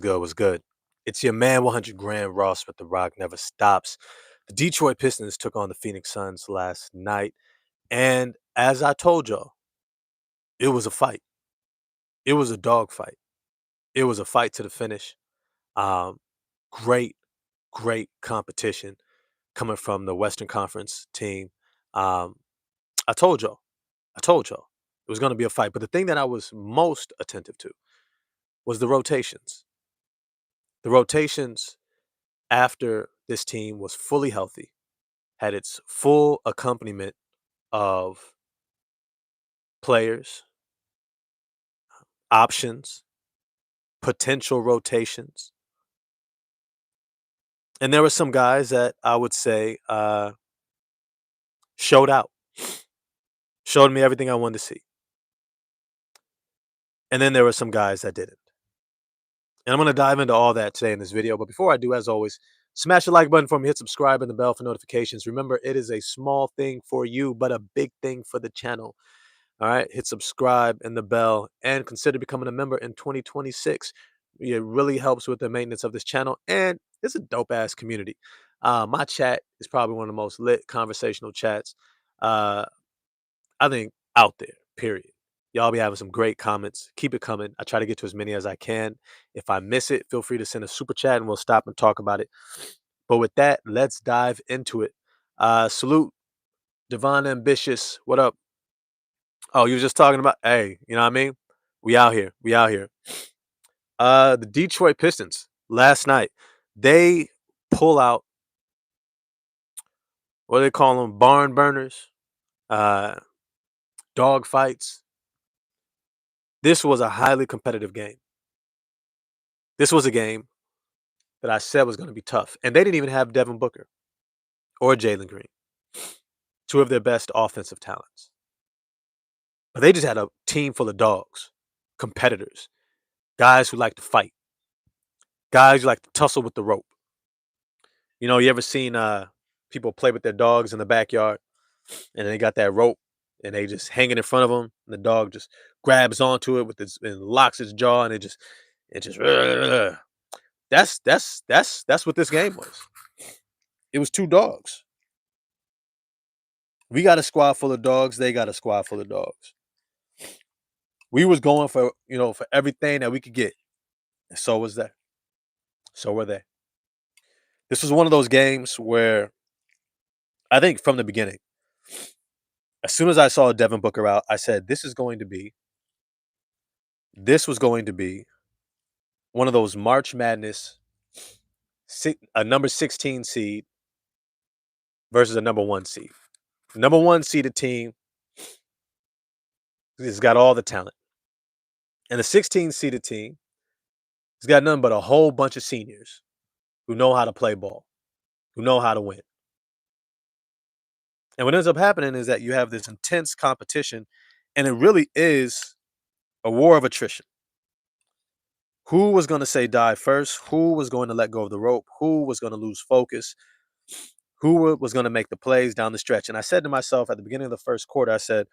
Good was good. It's your man 100 Grand Ross with The Rock Never Stops. The Detroit Pistons took on the Phoenix Suns last night. And as I told y'all, it was a fight. It was a dog fight. It was a fight to the finish. Um, great, great competition coming from the Western Conference team. Um, I told y'all, I told y'all it was going to be a fight. But the thing that I was most attentive to was the rotations. The rotations after this team was fully healthy, had its full accompaniment of players, options, potential rotations. And there were some guys that I would say showed out, showed me everything I wanted to see. And then there were some guys that didn't. And I'm going to dive into all that today in this video. But before I do, as always, smash the like button for me, hit subscribe and the bell for notifications. Remember, it is a small thing for you, but a big thing for the channel. All right, hit subscribe and the bell and consider becoming a member in 2026. It really helps with the maintenance of this channel and it's a dope ass community. My chat is probably one of the most lit conversational chats uh, I think out there, period. Y'all be having some great comments. Keep it coming. I try to get to as many as I can. If I miss it, feel free to send a super chat and we'll stop and talk about it. But with that, let's dive into it. Salute, Devon Ambitious. What up? Oh, you was just talking about, hey, you know what I mean? We out here. We out here. The Detroit Pistons last night, they pull out, what do they call them? Barn burners, uh, dog fights. This was a highly competitive game. This was a game that I said was going to be tough. And they didn't even have Devin Booker or Jalen Green, two of their best offensive talents. But they just had a team full of dogs, competitors, guys who like to fight, guys who like to tussle with the rope. You know, you ever seen people play with their dogs in the backyard and they got that rope and they just hang it in front of them and the dog just grabs onto it with its and locks its jaw and it just that's what this game was. It was two dogs. We got a squad full of dogs, they got a squad full of dogs. We was going for, for everything that we could get. And so was they. So were they. This was one of those games where I think from the beginning, as soon as I saw Devin Booker out, I said this was going to be one of those March Madness, a number 16 seed versus a number 1 seed. Number 1 seeded team has got all the talent. And the 16 seeded team has got nothing but a whole bunch of seniors who know how to play ball, who know how to win. And what ends up happening is that you have this intense competition, and it really is a war of attrition. Who was going to say die first? Who was going to let go of the rope? Who was going to lose focus? Who was going to make the plays down the stretch? And I said to myself at the beginning of the first quarter, I said,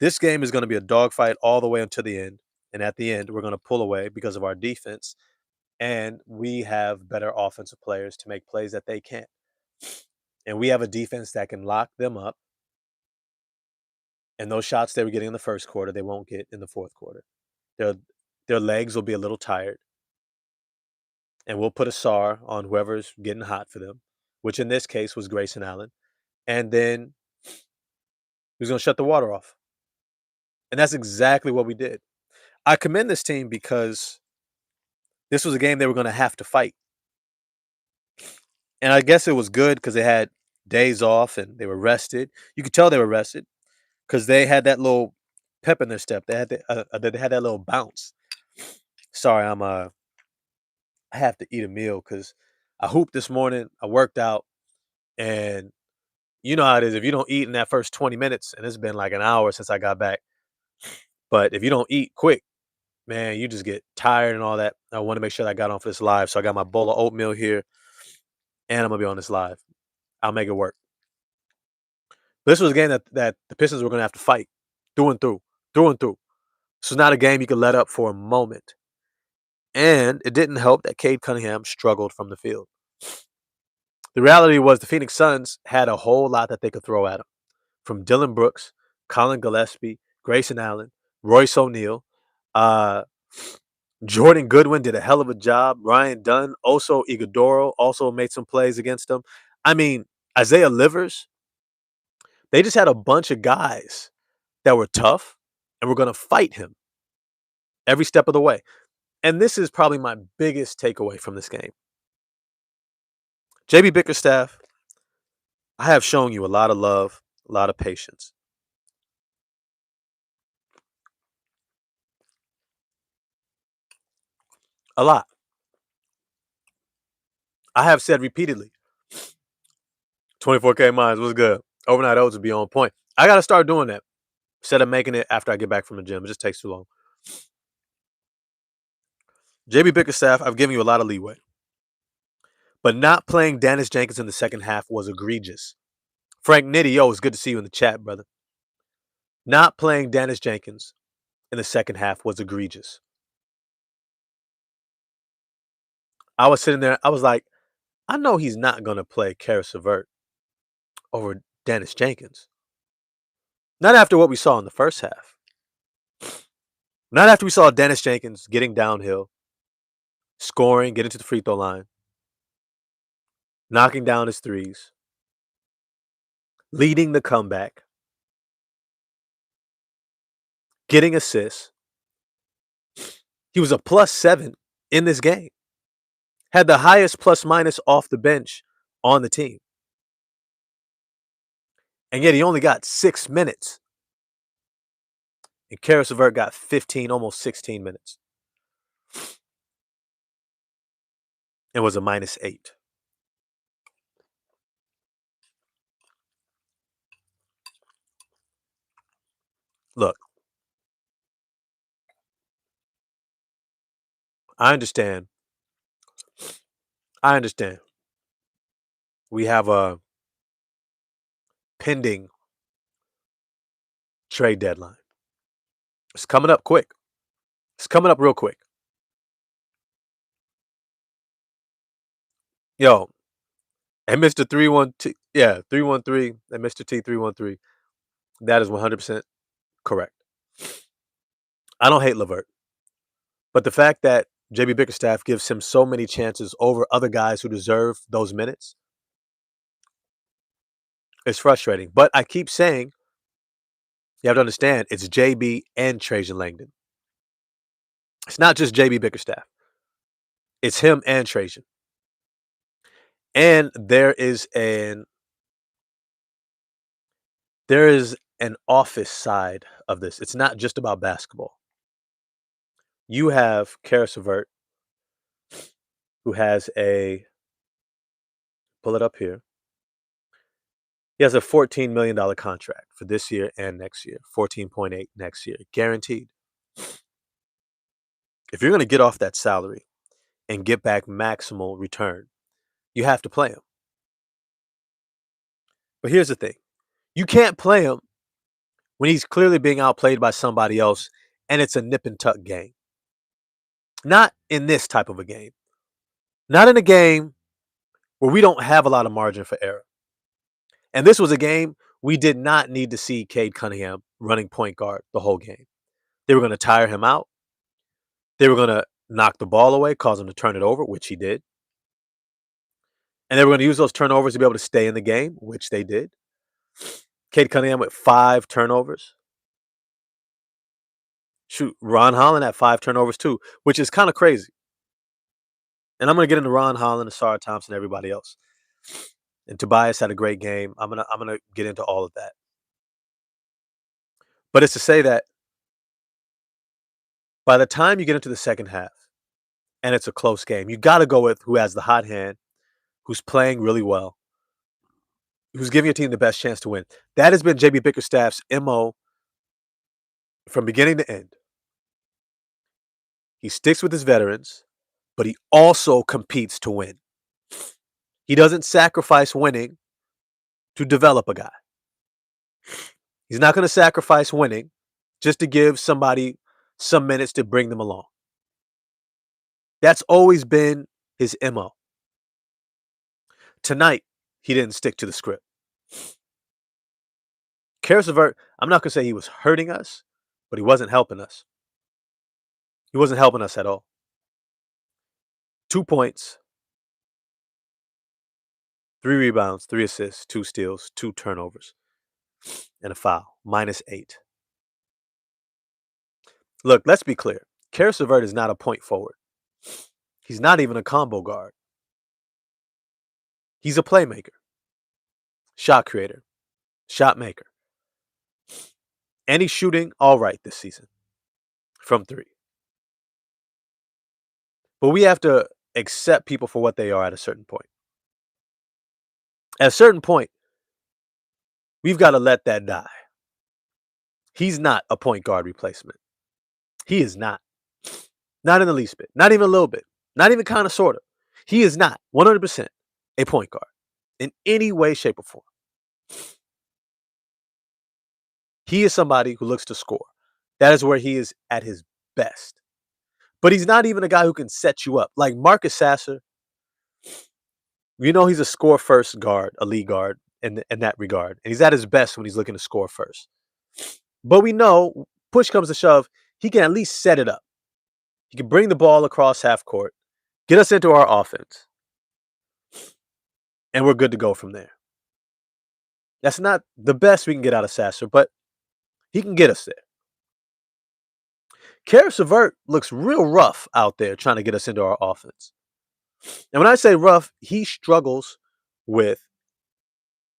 this game is going to be a dogfight all the way until the end. And at the end, we're going to pull away because of our defense. And we have better offensive players to make plays that they can't. And we have a defense that can lock them up. And those shots they were getting in the first quarter, they won't get in the fourth quarter. Their their legs will be a little tired. And we'll put a SAR on whoever's getting hot for them, which in this case was Grayson Allen. And then he was going to shut the water off. And that's exactly what we did. I commend this team because this was a game they were going to have to fight. And I guess it was good because they had days off and they were rested. You could tell they were rested because they had that little pep in their step. They had that little bounce. Sorry, I have to eat a meal because I hooped this morning. I worked out, and you know how it is. If you don't eat in that first 20 minutes, and it's been like an hour since I got back, but if you don't eat quick, man, you just get tired and all that. I want to make sure that I got on for this live, so I got my bowl of oatmeal here, and I'm gonna be on this live. I'll make it work. But this was a game that the Pistons were gonna have to fight through and through, through and through. This was not a game you could let up for a moment. And it didn't help that Cade Cunningham struggled from the field. The reality was the Phoenix Suns had a whole lot that they could throw at him. From Dylan Brooks, Colin Gillespie, Grayson Allen, Royce O'Neal, uh, Jordan Goodwin did a hell of a job. Ryan Dunn, also Iguodala, also made some plays against them. I mean, Isaiah Livers, they just had a bunch of guys that were tough and were going to fight him every step of the way. And this is probably my biggest takeaway from this game. JB Bickerstaff, I have shown you a lot of love, a lot of patience. A lot. I have said repeatedly, 24K Minds was good. Overnight oats would be on point. I got to start doing that instead of making it after I get back from the gym. It just takes too long. JB Bickerstaff, I've given you a lot of leeway. But not playing Dennis Jenkins in the second half was egregious. Frank Nitty, yo, it's good to see you in the chat, brother. Not playing Dennis Jenkins in the second half was egregious. I was sitting there, I was like, I know he's not going to play Karis LeVert over Dennis Jenkins. Not after what we saw in the first half. Not after we saw Dennis Jenkins getting downhill, scoring, getting to the free throw line, knocking down his threes, leading the comeback, getting assists. He was a +7 in this game. Had the highest plus minus off the bench on the team. And yet he only got 6 minutes. And Karis LeVert got 15, almost 16 minutes. And was a -8. Look, I understand. I understand. We have a pending trade deadline. It's coming up quick. It's coming up real quick. Yo, and Mr. 313, yeah, 313, and Mr. T 313. That is 100% correct. I don't hate LeVert. But the fact that JB Bickerstaff gives him so many chances over other guys who deserve those minutes is frustrating. But I keep saying, you have to understand, it's JB and Trajan Langdon. It's not just JB Bickerstaff. It's him and Trajan. And there is an office side of this. It's not just about basketball. You have Karis LeVert, who has pull it up here. He has a $14 million contract for this year and next year. 14.8 next year, guaranteed. If you're going to get off that salary and get back maximal return, you have to play him. But here's the thing. You can't play him when he's clearly being outplayed by somebody else and it's a nip and tuck game. Not in this type of a game. Not in a game where we don't have a lot of margin for error. And this was a game we did not need to see Cade Cunningham running point guard the whole game. They were going to tire him out. They were going to knock the ball away, cause him to turn it over, which he did. And they were going to use those turnovers to be able to stay in the game, which they did. Cade Cunningham with 5 turnovers. Shoot, Ron Holland had 5 turnovers too, which is kind of crazy. And I'm going to get into Ron Holland, Asar Thompson, everybody else. And Tobias had a great game. I'm gonna get into all of that. But it's to say that by the time you get into the second half and it's a close game, you got to go with who has the hot hand, who's playing really well, who's giving your team the best chance to win. That has been JB Bickerstaff's MO from beginning to end. He sticks with his veterans, but he also competes to win. He doesn't sacrifice winning to develop a guy. He's not going to sacrifice winning just to give somebody some minutes to bring them along. That's always been his MO. Tonight, he didn't stick to the script. Karis LeVert, I'm not going to say he was hurting us, but he wasn't helping us. He wasn't helping us at all. 2 points, 3 rebounds, 3 assists, 2 steals, 2 turnovers, and a foul. -8. Look, let's be clear. Karis LeVert is not a point forward. He's not even a combo guard. He's a playmaker, shot creator, shot maker. And he's shooting all right this season from 3. But we have to accept people for what they are at a certain point. At a certain point, we've got to let that die. He's not a point guard replacement. He is not. Not in the least bit. Not even a little bit. Not even kind of, sort of. He is not 100% a point guard in any way, shape, or form. He is somebody who looks to score. That is where he is at his best. But he's not even a guy who can set you up. Like Marcus Sasser, you know he's a score-first guard, a lead guard in that regard. And he's at his best when he's looking to score first. But we know, push comes to shove, he can at least set it up. He can bring the ball across half court, get us into our offense, and we're good to go from there. That's not the best we can get out of Sasser, but he can get us there. Karis LeVert looks real rough out there trying to get us into our offense. And when I say rough, he struggles with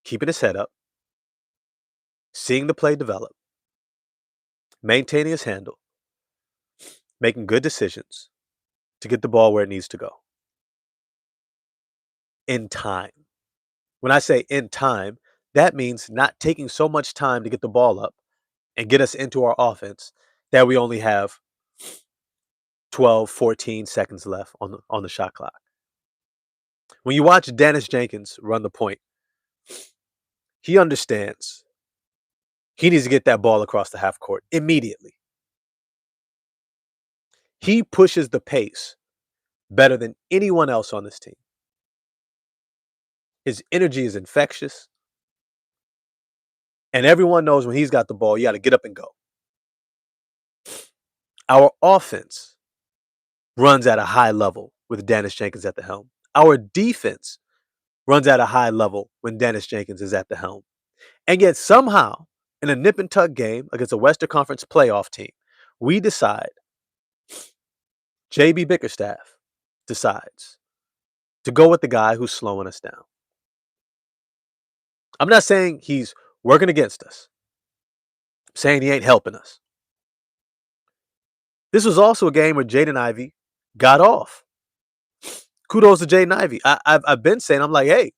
keeping his head up, seeing the play develop, maintaining his handle, making good decisions to get the ball where it needs to go. In time. When I say in time, that means not taking so much time to get the ball up and get us into our offense that we only have 12, 14 seconds left on the shot clock. When you watch Dennis Jenkins run the point, he understands he needs to get that ball across the half court immediately. He pushes the pace better than anyone else on this team. His energy is infectious. And everyone knows when he's got the ball, you got to get up and go. Our offense runs at a high level with Dennis Jenkins at the helm. Our defense runs at a high level when Dennis Jenkins is at the helm. And yet somehow, in a nip and tuck game against a Western Conference playoff team, we decide, JB Bickerstaff decides to go with the guy who's slowing us down. I'm not saying he's working against us. I'm saying he ain't helping us. This was also a game where Jaden Ivey got off. Kudos to Jaden Ivey. I've been saying, I'm like, hey,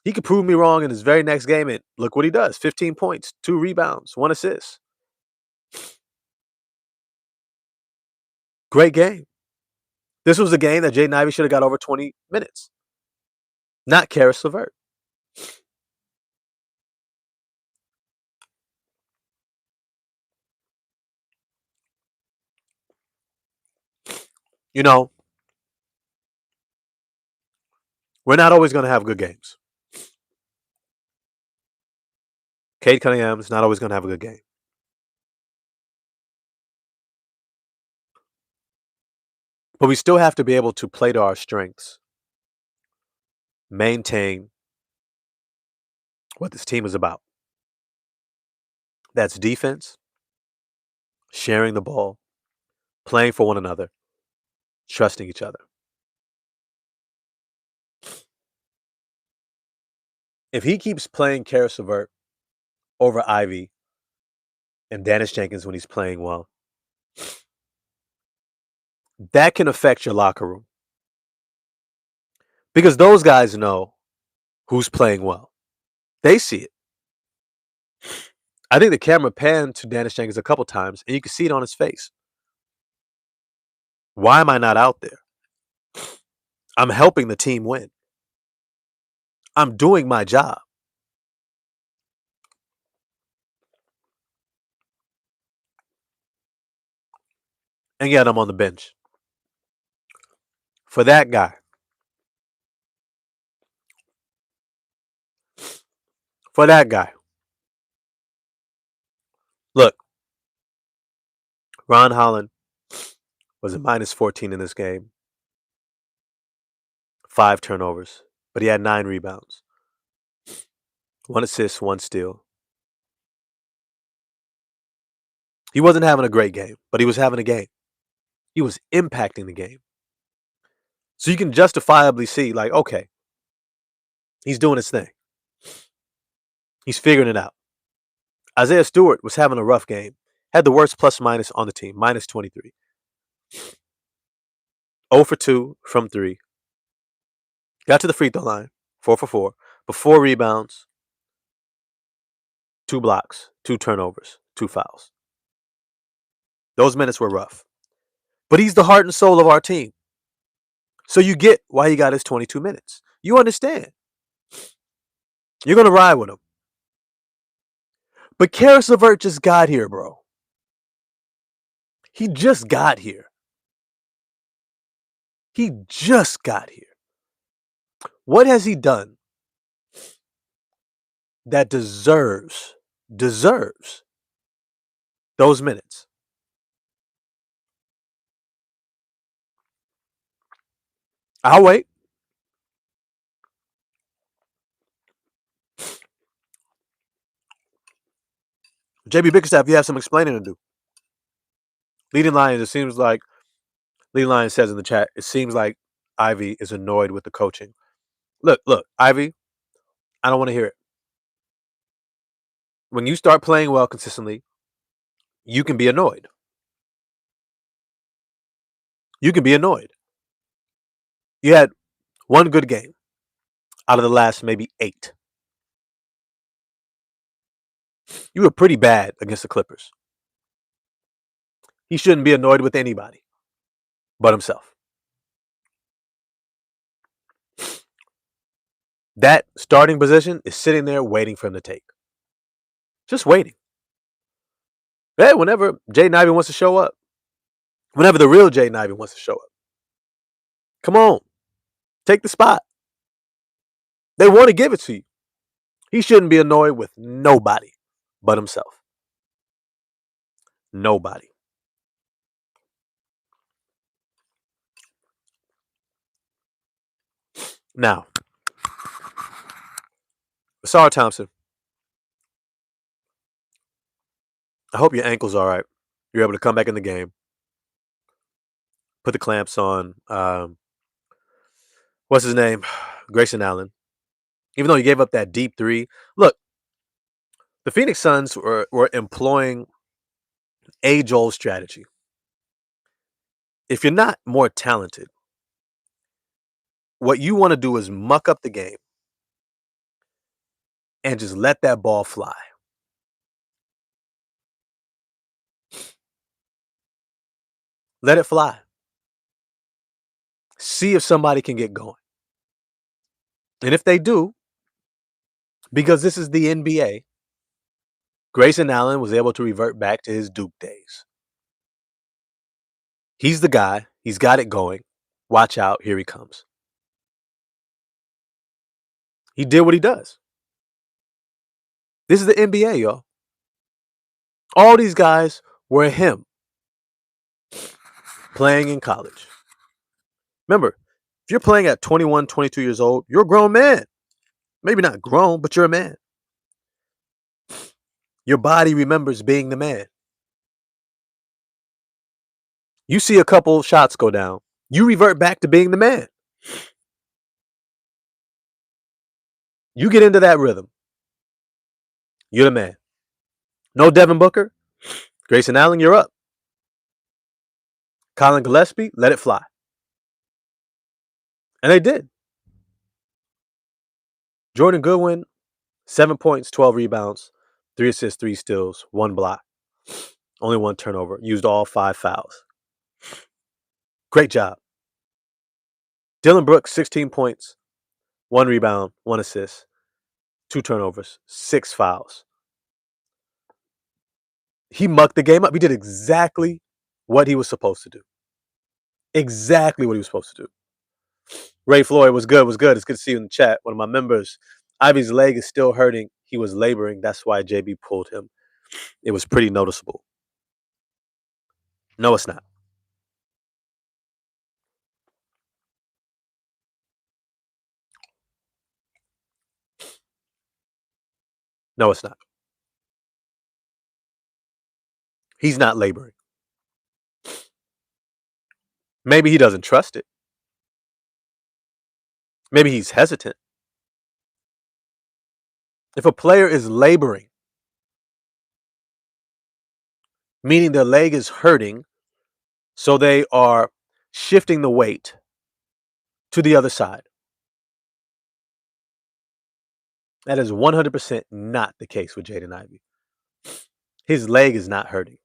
he could prove me wrong in his very next game, and look what he does. 15 points, 2 rebounds, 1 assist. Great game. This was a game that Jaden Ivey should have got over 20 minutes. Not Karis LeVert. You know, we're not always going to have good games. Cade Cunningham is not always going to have a good game. But we still have to be able to play to our strengths, maintain what this team is about. That's defense, sharing the ball, playing for one another, trusting each other. If he keeps playing Karis LeVert over Ivy and Dennis Jenkins when he's playing well, that can affect your locker room. Because those guys know who's playing well. They see it. I think the camera panned to Dennis Jenkins a couple times, and you can see it on his face. Why am I not out there? I'm helping the team win. I'm doing my job. And yet I'm on the bench. For that guy. For that guy. Look, Ron Holland was a minus 14 in this game. 5 turnovers. But he had 9 rebounds. 1 assist, 1 steal. He wasn't having a great game, but he was having a game. He was impacting the game. So you can justifiably see, like, okay, he's doing his thing. He's figuring it out. Isaiah Stewart was having a rough game. Had the worst plus minus on the team, minus 23. 0 for 2 from 3. Got to the free throw line, 4 for 4. But 4 rebounds, 2 blocks, 2 turnovers, 2 fouls. Those minutes were rough. But he's the heart and soul of our team. So you get why he got his 22 minutes. You understand. You're going to ride with him. But Karis LeVert just got here, bro. He just got here. He just got here. What has he done that deserves those minutes? I'll wait. JB Bickerstaff, you have some explaining to do. Leading Lions, Leading Lions says in the chat, it seems like Ivy is annoyed with the coaching. Look, Ivy, I don't want to hear it. When you start playing well consistently, you can be annoyed. You can be annoyed. You had one good game out of the last maybe 8. You were pretty bad against the Clippers. He shouldn't be annoyed with anybody but himself. That starting position is sitting there waiting for him to take. Just waiting. Hey, whenever Jaden Ivey wants to show up. Whenever the real Jaden Ivey wants to show up. Come on. Take the spot. They want to give it to you. He shouldn't be annoyed with nobody but himself. Nobody. Now, Asar Thompson, I hope your ankle's all right. You're able to come back in the game. Put the clamps on. What's his name? Grayson Allen. Even though he gave up that deep 3. Look, the Phoenix Suns were employing age-old strategy. If you're not more talented, what you want to do is muck up the game and just let that ball fly. Let it fly. See if somebody can get going. And if they do, because this is the NBA, Grayson Allen was able to revert back to his Duke days. He's the guy. He's got it going. Watch out. Here he comes. He did what he does. This is the NBA, y'all. All these guys were him playing in college. Remember, if you're playing at 21, 22 years old, you're a grown man. Maybe not grown, but you're a man. Your body remembers being the man. You see a couple shots go down. You revert back to being the man. You get into that rhythm. You're the man. No Devin Booker. Grayson Allen, you're up. Colin Gillespie, let it fly. And they did. Jordan Goodwin, 7 points, 12 rebounds, 3 assists, 3 steals, 1 block. Only 1 turnover. Used all 5 fouls. Great job. Dylan Brooks, 16 points, 1 rebound, 1 assist, 2 turnovers, 6 fouls. He mucked the game up. He did exactly what he was supposed to do. Exactly what he was supposed to do. Ray Floyd was good. Was good. It's good to see you in the chat. One of my members, Ivy's leg is still hurting. He was laboring. That's why JB pulled him. It was pretty noticeable. No, it's not. No, it's not. He's not laboring. Maybe he doesn't trust it. Maybe he's hesitant. If a player is laboring, meaning their leg is hurting, so they are shifting the weight to the other side. That is 100% not the case with Jaden Ivey. His leg is not hurting.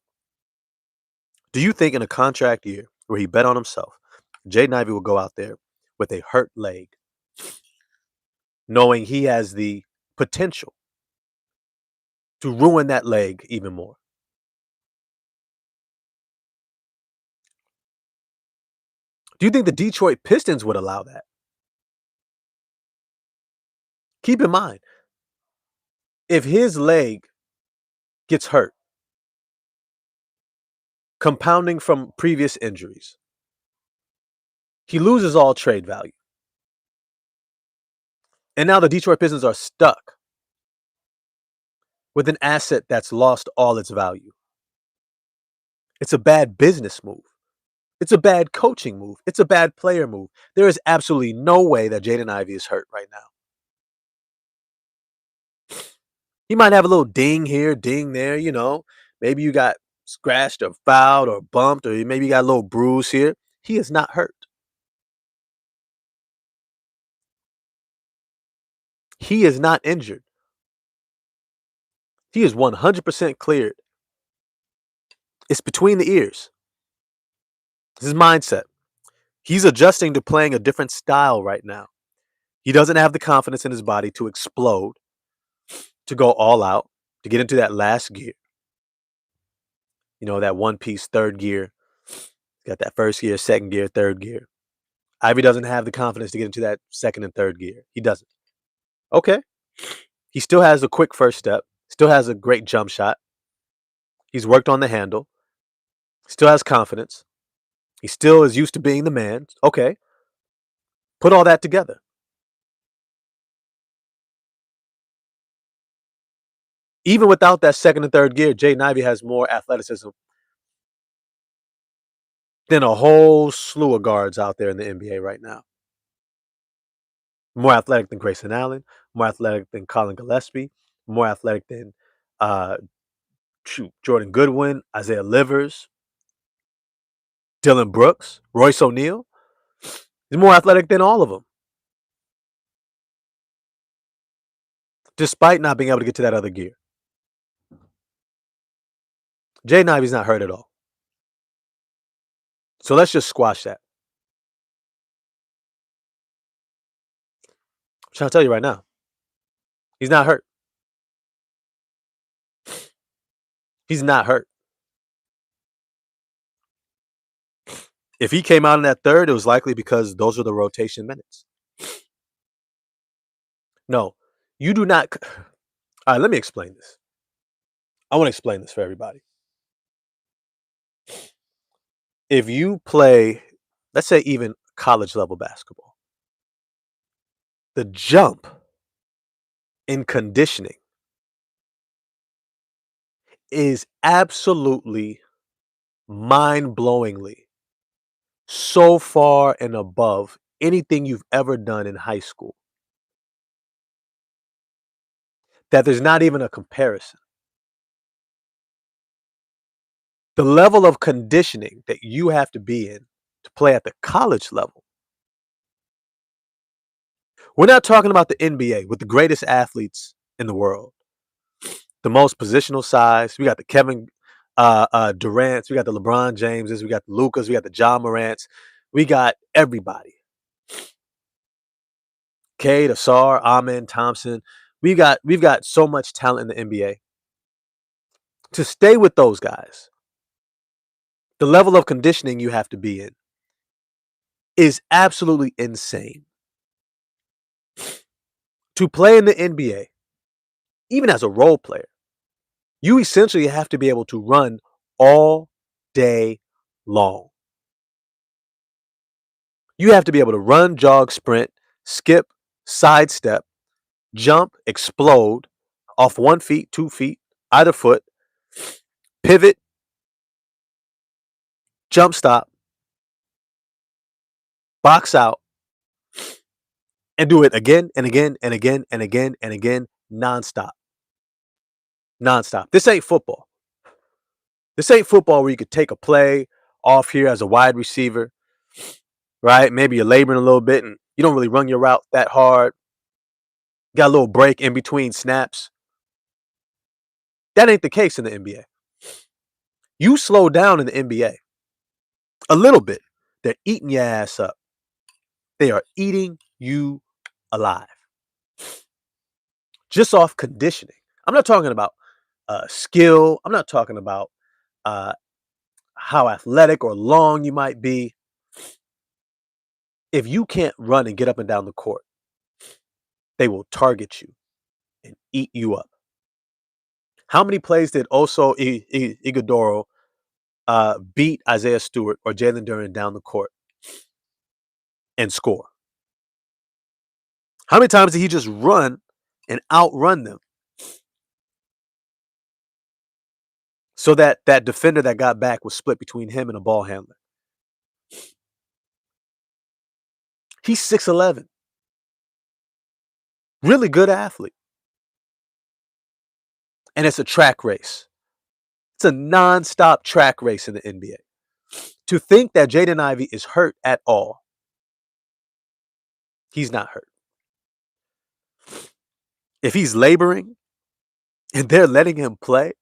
Do you think in a contract year where he bet on himself, Jaden Ivey will go out there with a hurt leg, knowing he has the potential to ruin that leg even more? Do you think the Detroit Pistons would allow that? Keep in mind, if his leg gets hurt, compounding from previous injuries, he loses all trade value. And now the Detroit Pistons are stuck with an asset that's lost all its value. It's a bad business move. It's a bad coaching move. It's a bad player move. There is absolutely no way that Jaden Ivey is hurt right now. He might have a little ding here, ding there, you know. Maybe you got scratched or fouled or bumped, or maybe you got a little bruise here. He is not hurt. He is not injured. He is 100% cleared. It's between the ears. His mindset. He's adjusting to playing a different style right now. He doesn't have the confidence in his body to explode, to go all out, to get into that last gear. You know, that one piece third gear. Got that first gear, second gear, third gear. Ivy doesn't have the confidence to get into that second and third gear. He doesn't. Okay. He still has a quick first step, still has a great jump shot. He's worked on the handle, still has confidence. He still is used to being the man. Okay. Put all that together. Even without that second and third gear, Jaden Ivey has more athleticism than a whole slew of guards out there in the NBA right now. More athletic than Grayson Allen, more athletic than Colin Gillespie, more athletic than uh, Jordan Goodwin, Isaiah Livers, Dylan Brooks, Royce O'Neal. He's more athletic than all of them, despite not being able to get to that other gear. Jaden Ivey's not hurt at all. So let's just squash that. I'm trying to tell you right now, he's not hurt. He's not hurt. If he came out in that third, it was likely because those are the rotation minutes. No, you do not. All right, let me explain this. I want to explain this for everybody. If you play, let's say, even college level basketball, the jump in conditioning is absolutely mind-blowingly so far and above anything you've ever done in high school that there's not even a comparison. The level of conditioning that you have to be in to play at the college level. We're not talking about the NBA with the greatest athletes in the world, the most positional size. We got the Kevin Durant's, we got the LeBron Jameses, we got the Lucas, we got the John Morants, we got everybody. Cade, Asar, Amen, Thompson. We've got so much talent in the NBA. To stay with those guys, the level of conditioning you have to be in is absolutely insane. To play in the NBA, even as a role player, you essentially have to be able to run all day long. You have to be able to run, jog, sprint, skip, sidestep, jump, explode off 1 feet, 2 feet, either foot, pivot, jump stop, box out, and do it again and again and again and again and again, nonstop. Nonstop. This ain't football. This ain't football where you could take a play off here as a wide receiver, right? Maybe you're laboring a little bit and you don't really run your route that hard. Got a little break in between snaps. That ain't the case in the NBA. You slow down in the NBA a little bit, they're eating your ass up. They are eating you alive just off conditioning. I'm not talking about skill. I'm not talking about uh, how athletic or long you might be. If you can't run and get up and down the court, they will target you and eat you up. How many plays did Oso Iguodaro beat Isaiah Stewart or Jalen Duren down the court and score? How many times did he just run and outrun them so that that defender that got back was split between him and a ball handler? He's 6'11", really good athlete, and it's a track race. It's a nonstop track race in the NBA. To think that Jaden Ivey is hurt at all, he's not hurt. If he's laboring and they're letting him play,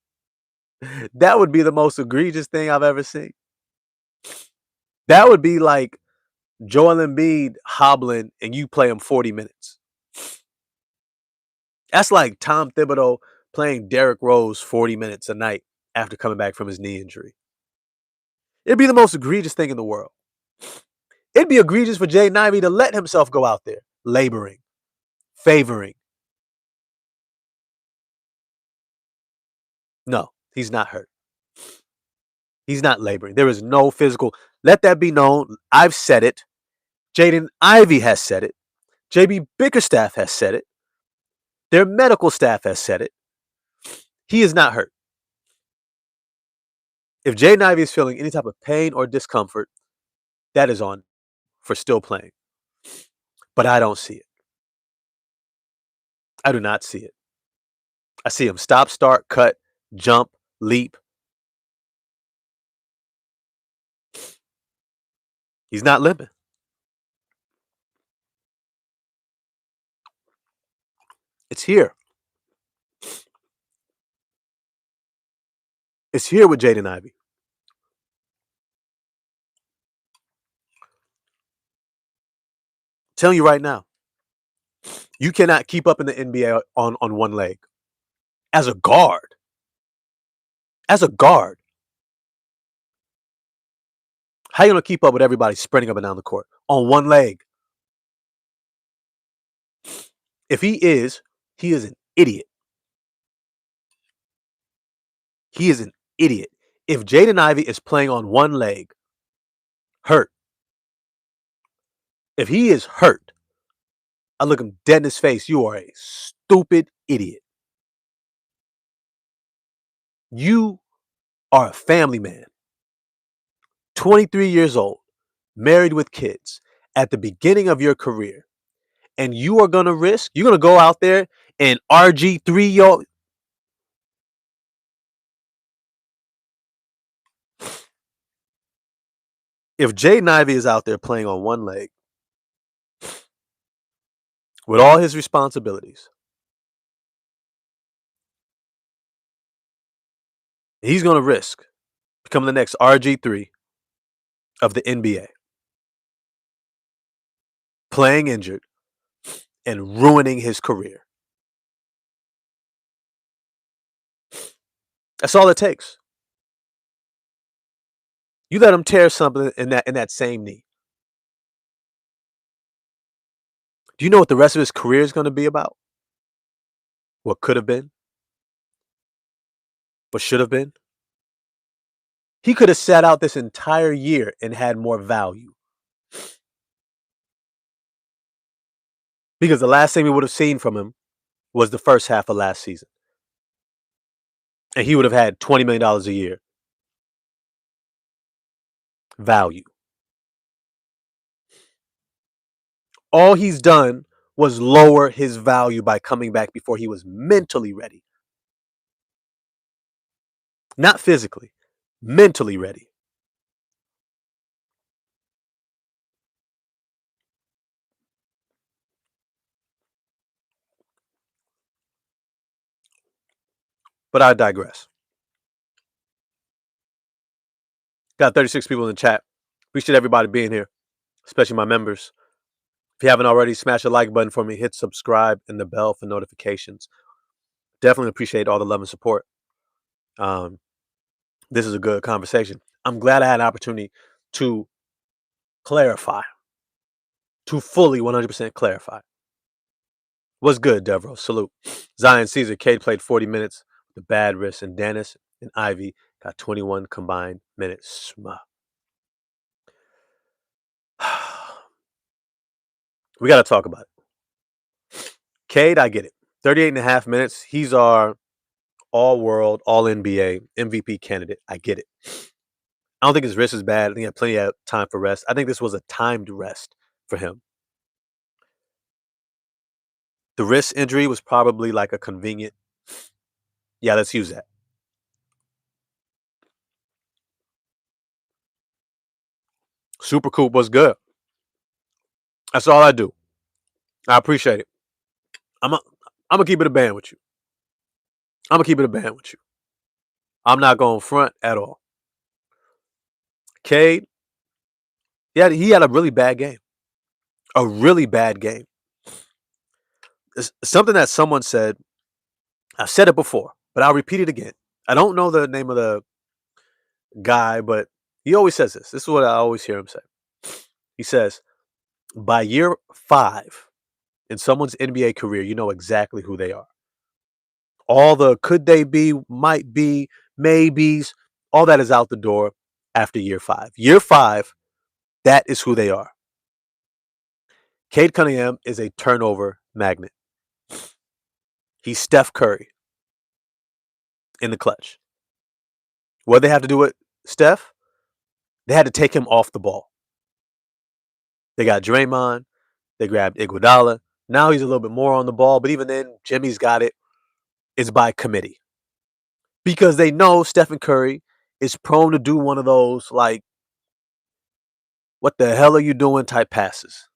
that would be the most egregious thing I've ever seen. That would be like Joel Embiid hobbling and you play him 40 minutes. That's like Tom Thibodeau playing Derrick Rose 40 minutes a night after coming back from his knee injury. It'd be the most egregious thing in the world. It'd be egregious for Jaden Ivey to let himself go out there, laboring, favoring. No, he's not hurt. He's not laboring. There is no physical. Let that be known. I've said it. Jaden Ivey has said it. JB Bickerstaff has said it. Their medical staff has said it. He is not hurt. If Jaden Ivey is feeling any type of pain or discomfort, that is on for still playing. But I don't see it. I do not see it. I see him stop, start, cut, jump, leap. He's not limping. It's here. It's here with Jaden Ivey. I'm telling you right now, you cannot keep up in the NBA on one leg. As a guard. As a guard. How are you going to keep up with everybody sprinting up and down the court on one leg? If he is an idiot. He is an idiot. If Jaden Ivey is playing on one leg, hurt. If he is hurt, I look him dead in his face. You are a stupid idiot. You are a family man. 23 years old, married with kids, at the beginning of your career. And you are going to risk, you're going to go out there and RG3 your. If Jaden Ivey is out there playing on one leg with all his responsibilities, he's going to risk becoming the next RG3 of the NBA, playing injured and ruining his career. That's all it takes. You let him tear something in that same knee. Do you know what the rest of his career is going to be about? what could have been, what should have been. He could have sat out this entire year and had more value. Because the last thing we would have seen from him was the first half of last season. And he would have had $20 million a year. Value. All he's done was lower his value by coming back before he was mentally ready. Not physically, mentally ready. But I digress. Got 36 people in the chat. Appreciate everybody being here, especially my members. If you haven't already, smash the like button for me, hit subscribe and the bell for notifications. Definitely appreciate all the love and support. This is a good conversation. I'm glad I had an opportunity to clarify, to fully 100% clarify. What's good, Devereaux? Salute. Zion Caesar, Cade played 40 minutes with a bad wrist, and Dennis and Ivy got 21 combined minutes. We got to talk about it. Cade, I get it. 38 and a half minutes. He's our all-world, all-NBA, MVP candidate. I get it. I don't think his wrist is bad. I think he had plenty of time for rest. I think this was a timed rest for him. The wrist injury was probably like a convenient, yeah, let's use that. Super Coop was good. That's all I do. I appreciate it. I'm gonna keep it a band with you. I'm not going front at all. Cade, he had a really bad game. A really bad game. It's something that someone said. I've said it before, but I'll repeat it again. I don't know the name of the guy, but he always says this. This is what I always hear him say. He says, by year 5 in someone's NBA career, you know exactly who they are. All the could they be, might be, maybes, all that is out the door after year 5. Year 5, that is who they are. Cade Cunningham is a turnover magnet. He's Steph Curry in the clutch. What did they have to do with Steph? They had to take him off the ball. They got Draymond. They grabbed Iguodala. Now he's a little bit more on the ball, but even then, Jimmy's got it. It's by committee. Because they know Stephen Curry is prone to do one of those, like, what the hell are you doing type passes.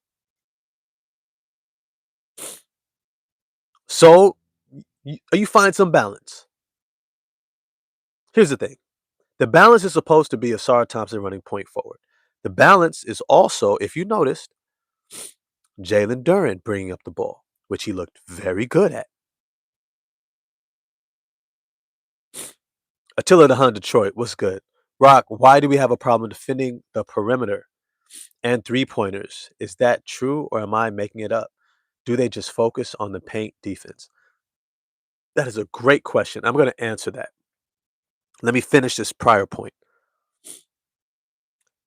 So, you find some balance. Here's the thing. The balance is supposed to be Asar Thompson running point forward. The balance is also, if you noticed, Jalen Duren bringing up the ball, which he looked very good at. Attila the Hun Detroit, what's good? Rock, why do we have a problem defending the perimeter and three-pointers? Is that true or am I making it up? Do they just focus on the paint defense? That is a great question. I'm going to answer that. Let me finish this prior point.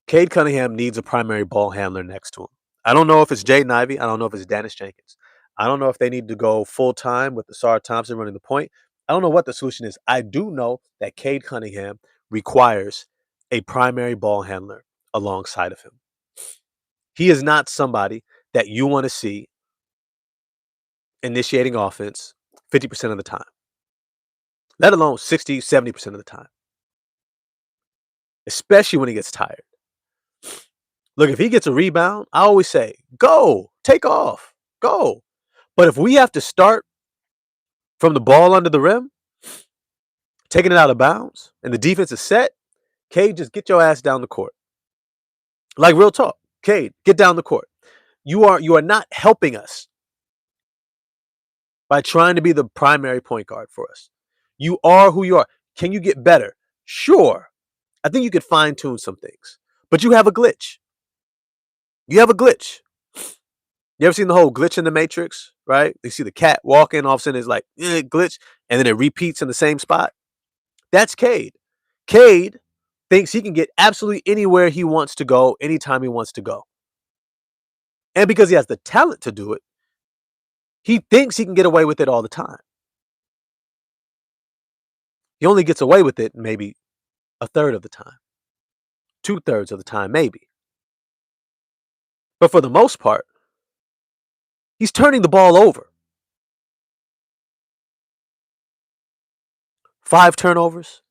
Cade Cunningham needs a primary ball handler next to him. I don't know if it's Jaden Ivey. I don't know if it's Dennis Jenkins. I don't know if they need to go full-time with Asar Thompson running the point. I don't know what the solution is. I do know that Cade Cunningham requires a primary ball handler alongside of him. He is not somebody that you want to see initiating offense 50% of the time, let alone 60, 70% of the time, especially when he gets tired. Look, if he gets a rebound, I always say, go, take off, go. But if we have to start from the ball under the rim, taking it out of bounds, and the defense is set, Cade, just get your ass down the court. Like real talk. Cade, get down the court. You are not helping us by trying to be the primary point guard for us. You are who you are. Can you get better? Sure. I think you could fine-tune some things. But you have a glitch. You have a glitch. You ever seen the whole glitch in the Matrix, right? You see the cat walking, all of a sudden it's like glitch, and then it repeats in the same spot. That's Cade. Cade thinks he can get absolutely anywhere he wants to go, anytime he wants to go. And because he has the talent to do it, he thinks he can get away with it all the time. He only gets away with it maybe a third of the time, 2/3 of the time, maybe. But for the most part, he's turning the ball over. 5 turnovers,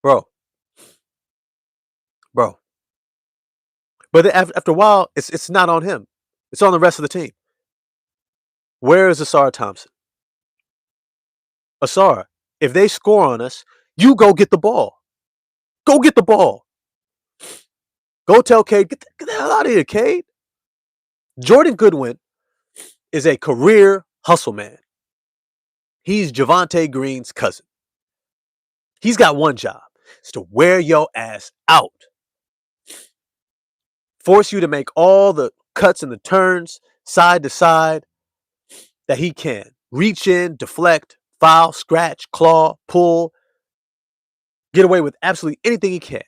bro, bro. But after a while, it's not on him. It's on the rest of the team. Where is Asar Thompson? Asar, if they score on us, you go get the ball. Go get the ball. Go tell Cade, get the hell out of here, Cade. Jordan Goodwin is a career hustle man. He's Javonte Green's cousin. He's got one job. It's to wear your ass out. Force you to make all the cuts and the turns side to side that he can. Reach in, deflect, foul, scratch, claw, pull, get away with absolutely anything he can.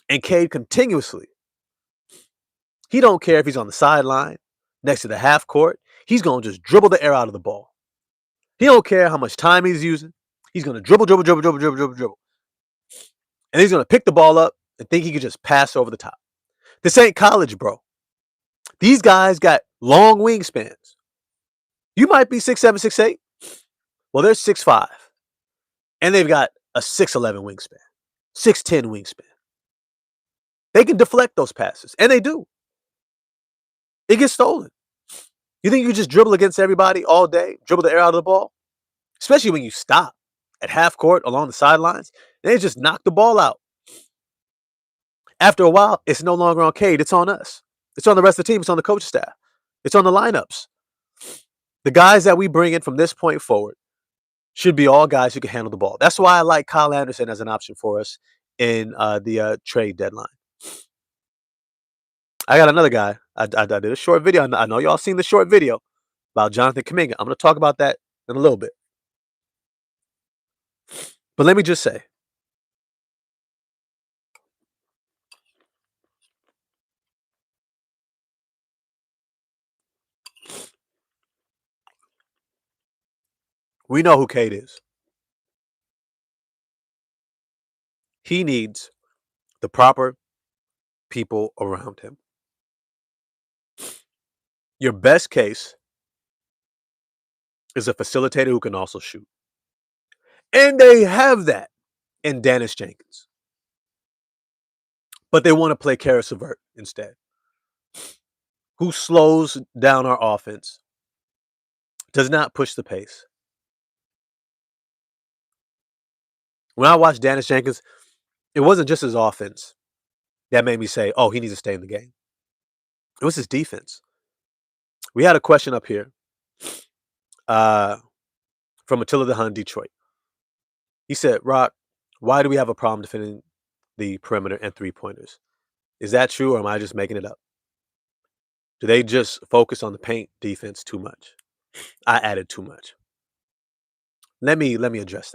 And Cade continuously, he don't care if he's on the sideline, next to the half court. He's going to just dribble the air out of the ball. He don't care how much time he's using. He's going to dribble. And he's going to pick the ball up and think he could just pass over the top. This ain't college, bro. These guys got long wingspans. You might be 6'7", 6'8". Well, they're 6'5". And they've got a 6'11" wingspan, 6'10" wingspan. They can deflect those passes, and they do. It gets stolen. You think you can just dribble against everybody all day, dribble the air out of the ball? Especially when you stop at half court along the sidelines, and they just knock the ball out. After a while, it's no longer on Cade. It's on us. It's on the rest of the team. It's on the coaching staff. It's on the lineups. The guys that we bring in from this point forward should be all guys who can handle the ball. That's why I like Kyle Anderson as an option for us in the trade deadline. I got another guy. I did a short video. I know y'all seen the short video about Jonathan Kuminga. I'm going to talk about that in a little bit. But let me just say, we know who Cade is. He needs the proper people around him. Your best case is a facilitator who can also shoot. And they have that in Dennis Jenkins. But they want to play Karis LeVert instead, who slows down our offense, does not push the pace. When I watched Dennis Jenkins, it wasn't just his offense that made me say, oh, he needs to stay in the game. It was his defense. We had a question up here from Attila the Hun, Detroit. He said, Rock, why do we have a problem defending the perimeter and three-pointers? Is that true, or am I just making it up? Do they just focus on the paint defense too much? I added too much. Let me address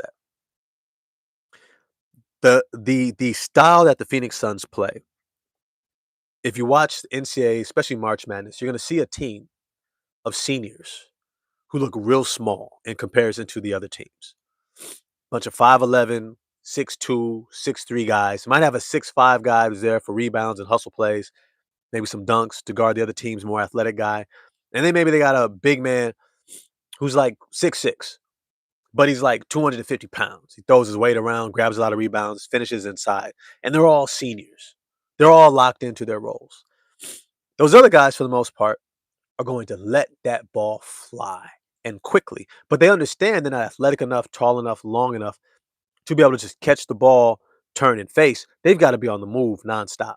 that. The style that the Phoenix Suns play, if you watch the NCAA, especially March Madness, you're going to see a team of seniors who look real small in comparison to the other teams. Bunch of 5'11", 6'2", 6'3" guys. Might have a 6'5" guy who's there for rebounds and hustle plays. Maybe some dunks to guard the other team's more athletic guy. And then maybe they got a big man who's like 6'6", but he's like 250 pounds. He throws his weight around, grabs a lot of rebounds, finishes inside. And they're all seniors. They're all locked into their roles. Those other guys, for the most part, are going to let that ball fly and quickly. But they understand they're not athletic enough, tall enough, long enough to be able to just catch the ball, turn and face. They've got to be on the move nonstop.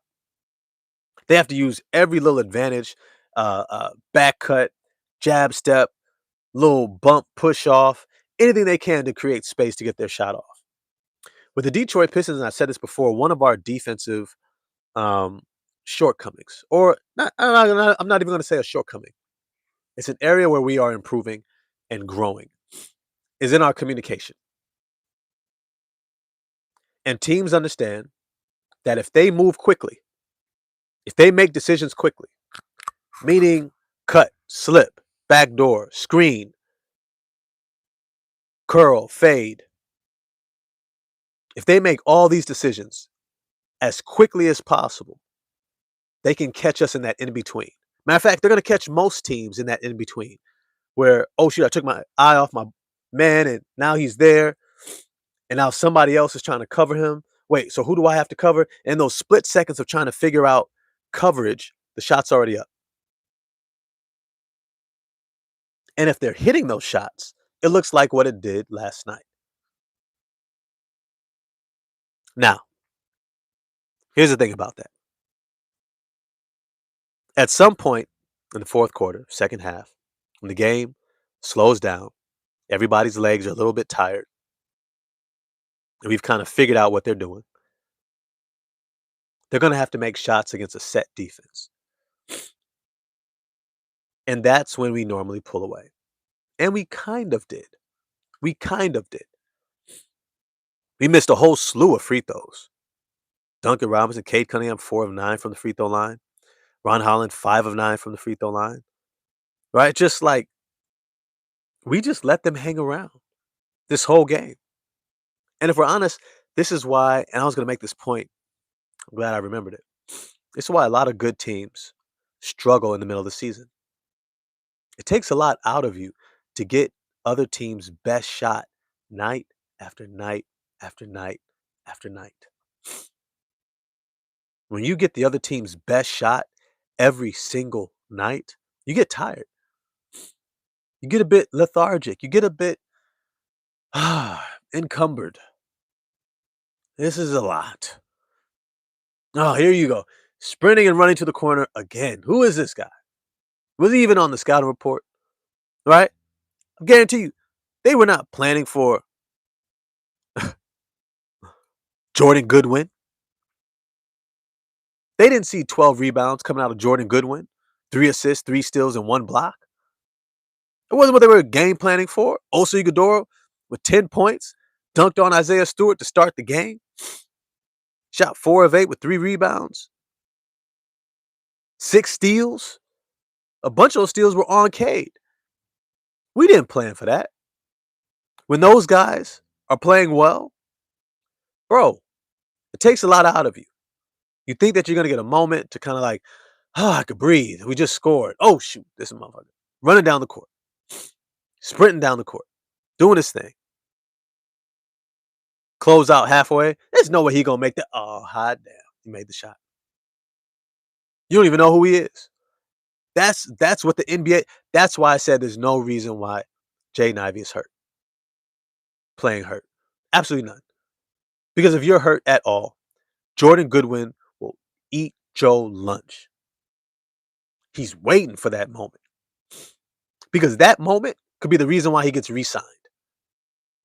They have to use every little advantage, back cut, jab step, little bump, push off, anything they can to create space to get their shot off. With the Detroit Pistons, and I've said this before, one of our defensive um, shortcomings, or not. I'm not even going to say a shortcoming. It's an area where we are improving and growing. Is in our communication, and teams understand that if they move quickly, if they make decisions quickly, meaning cut, slip, backdoor, screen, curl, fade, if they make all these decisions as quickly as possible, they can catch us in that in between. Matter of fact, they're going to catch most teams in that in between where, oh, shoot, I took my eye off my man and now he's there. And now somebody else is trying to cover him. Wait, so who do I have to cover? In those split seconds of trying to figure out coverage, the shot's already up. And if they're hitting those shots, it looks like what it did last night. Now, here's the thing about that. At some point in the fourth quarter, second half, when the game slows down, everybody's legs are a little bit tired, and we've kind of figured out what they're doing. They're going to have to make shots against a set defense. And that's when we normally pull away. And we kind of did. We kind of did. We missed a whole slew of free throws. Duncan Robinson, Cade Cunningham, 4 of 9 from the free throw line. Ron Holland, 5 of 9 from the free throw line. Right? Just like we just let them hang around this whole game. And if we're honest, this is why, and I was going to make this point. I'm glad I remembered it. This is why a lot of good teams struggle in the middle of the season. It takes a lot out of you to get other teams' best shot night after night after night after night. When you get the other team's best shot every single night, you get tired. You get a bit lethargic. You get a bit encumbered. This is a lot. Oh, here you go. Sprinting and running to the corner again. Who is this guy? Was he even on the scouting report? Right? I guarantee you, they were not planning for Jordan Goodwin. They didn't see 12 rebounds coming out of Jordan Goodwin, 3 assists, 3 steals, and 1 block. It wasn't what they were game planning for. Oso Ighodaro with 10 points, dunked on Isaiah Stewart to start the game, shot 4 of 8 with 3 rebounds, 6 steals. A bunch of those steals were on Cade. We didn't plan for that. When those guys are playing well, bro, it takes a lot out of you. You think that you're going to get a moment to kind of like, oh, I could breathe. We just scored. Oh, shoot, this motherfucker. Running down the court. Sprinting down the court. Doing his thing. Close out halfway. There's no way he going to make that. Oh, hot damn. He made the shot. You don't even know who he is. That's what the NBA, that's why I said there's no reason why Jaden Ivey is hurt. Playing hurt. Absolutely none. Because if you're hurt at all, Jordan Goodwin will eat Joe lunch. He's waiting for that moment. Because that moment could be the reason why he gets re-signed.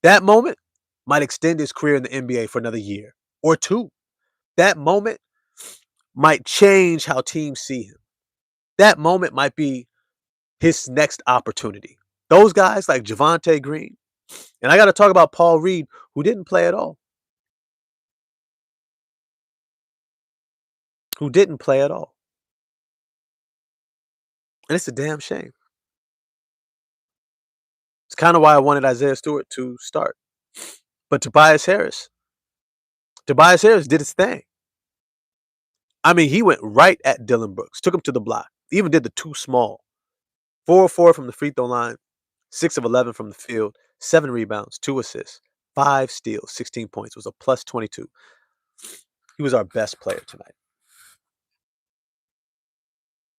That moment might extend his career in the NBA for another year or 2. That moment might change how teams see him. That moment might be his next opportunity. Those guys like Javonte Green, and I got to talk about Paul Reed, who didn't play at all. Who didn't play at all. And it's a damn shame. It's kind of why I wanted Isaiah Stewart to start. But Tobias Harris did his thing. I mean, he went right at Dylan Brooks, took him to the block, even did the too small. 4 of 4 from the free throw line, 6 of 11 from the field, 7 rebounds, 2 assists, 5 steals, 16 points. It was a plus 22. He was our best player tonight.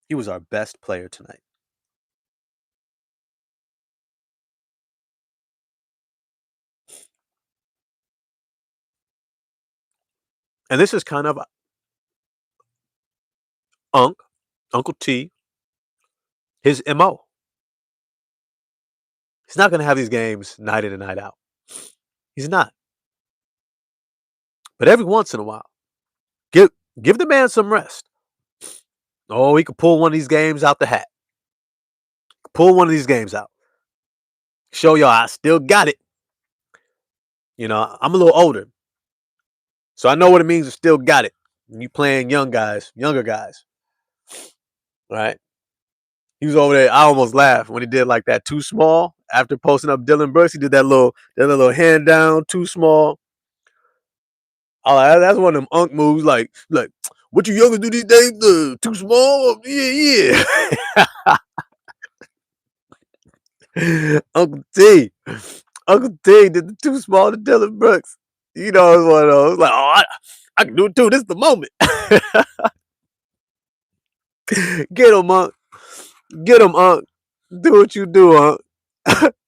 He was our best player tonight. And this is kind of Uncle T, his MO. He's not going to have these games night in and night out. He's not. But every once in a while, Give the man some rest. Oh, he could pull one of these games out the hat. Pull one of these games out. Show y'all I still got it. You know, I'm a little older, so I know what it means to still got it. When you playing young guys, younger guys, right? He was over there. I almost laughed when he did like that too small after posting up Dylan Brooks. He did that little hand down too small. Oh, that's one of them unk moves. Like what you youngers do these days? Too small? Yeah, yeah. Uncle T, Uncle T did the too small to Dylan Brooks. You know, it's one of those. Like, oh, I can do it too. This is the moment. Get him, Unc. Get him, Unc. Do what you do, Unc.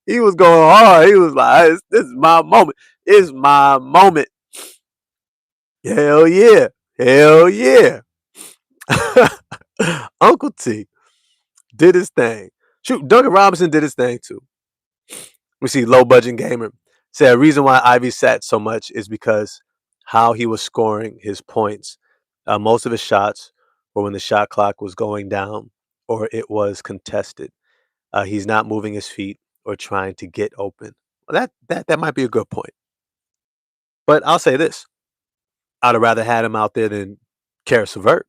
He was going hard. He was like, this is my moment. It's my moment. Hell yeah. Hell yeah. Uncle T did his thing. Shoot, Duncan Robinson did his thing too. We see Low Budget Gamer say a reason why Ivy sat so much is because how he was scoring his points. Most of his shots were when the shot clock was going down or it was contested. He's not moving his feet or trying to get open. Well, that might be a good point. But I'll say this: I'd have rather had him out there than Karis LeVert.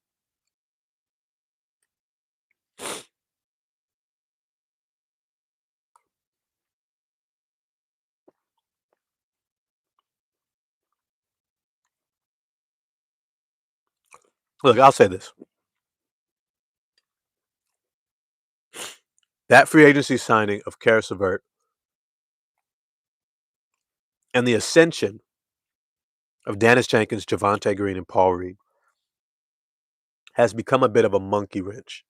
Look, I'll say this: that free agency signing of Karis LeVert and the ascension of Dennis Jenkins, Javonte Green, and Paul Reed has become a bit of a monkey wrench.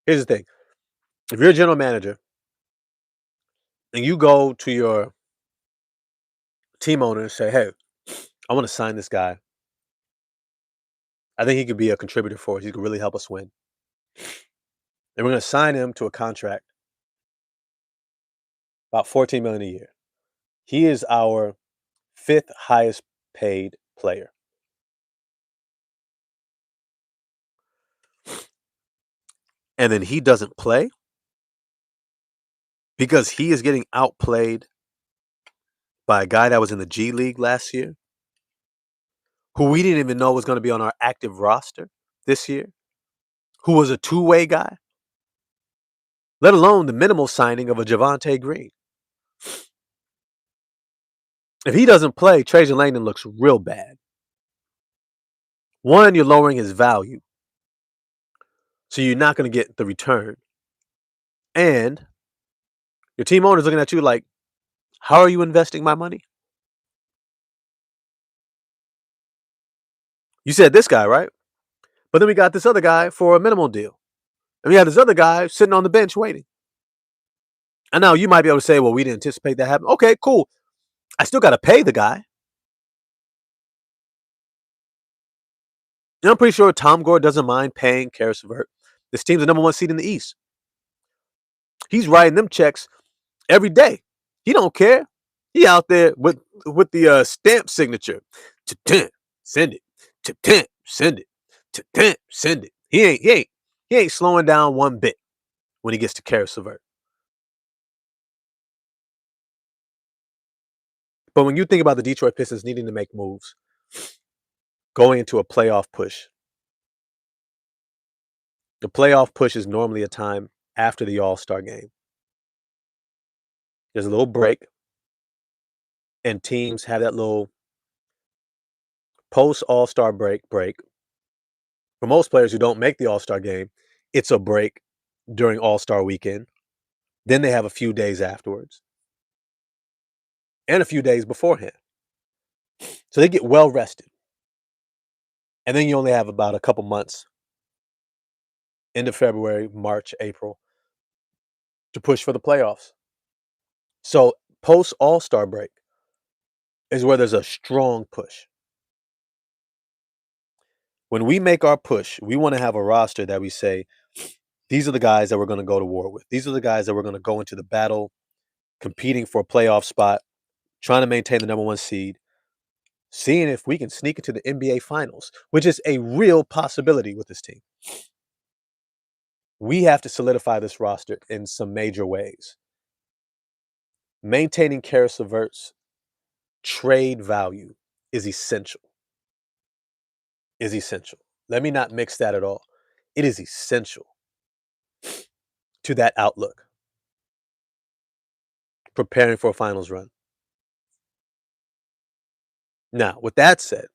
Here's the thing: if you're a general manager and you go to your team owner and say, "Hey, I want to sign this guy. I think he could be a contributor for us. He could really help us win, and we're going to sign him to a contract about $14 million a year. He is our fifth highest paid player." And then he doesn't play because he is getting outplayed by a guy that was in the G League last year, who we didn't even know was going to be on our active roster this year, who was a two-way guy, let alone the minimal signing of a Javonte Green. If he doesn't play, Trajan Langdon looks real bad. One, you're lowering his value, so you're not going to get the return. And your team owner's looking at you like, how are you investing my money? You said this guy, right? But then we got this other guy for a minimal deal. And we got this other guy sitting on the bench waiting. And now you might be able to say, well, we didn't anticipate that happening. Okay, cool. I still got to pay the guy. And I'm pretty sure Tom Gore doesn't mind paying Karis LeVert. This team's the number one seed in the East. He's writing them checks every day. He don't care. He out there with the stamp signature. Send it. Send it. Send it. He ain't slowing down one bit when he gets to Karis LeVert. But when you think about the Detroit Pistons needing to make moves, going into a playoff push, the playoff push is normally a time after the All-Star game. There's a little break, and teams have that little post All-Star break. For most players who don't make the All-Star game, it's a break during All-Star weekend. Then they have a few days afterwards and a few days beforehand. So they get well rested. And then you only have about a couple months, end of February, March, April, to push for the playoffs. So post All-Star break is where there's a strong push. When we make our push, we want to have a roster that we say, these are the guys that we're going to go to war with. These are the guys that we're going to go into the battle, competing for a playoff spot, trying to maintain the number one seed. seeing if we can sneak into the NBA Finals, which is a real possibility with this team. We have to solidify this roster in some major ways. Maintaining Karis LeVert's trade value is essential. Is essential. Let me not mix that at all. It is essential to that outlook. Preparing for a finals run. Now, with that said,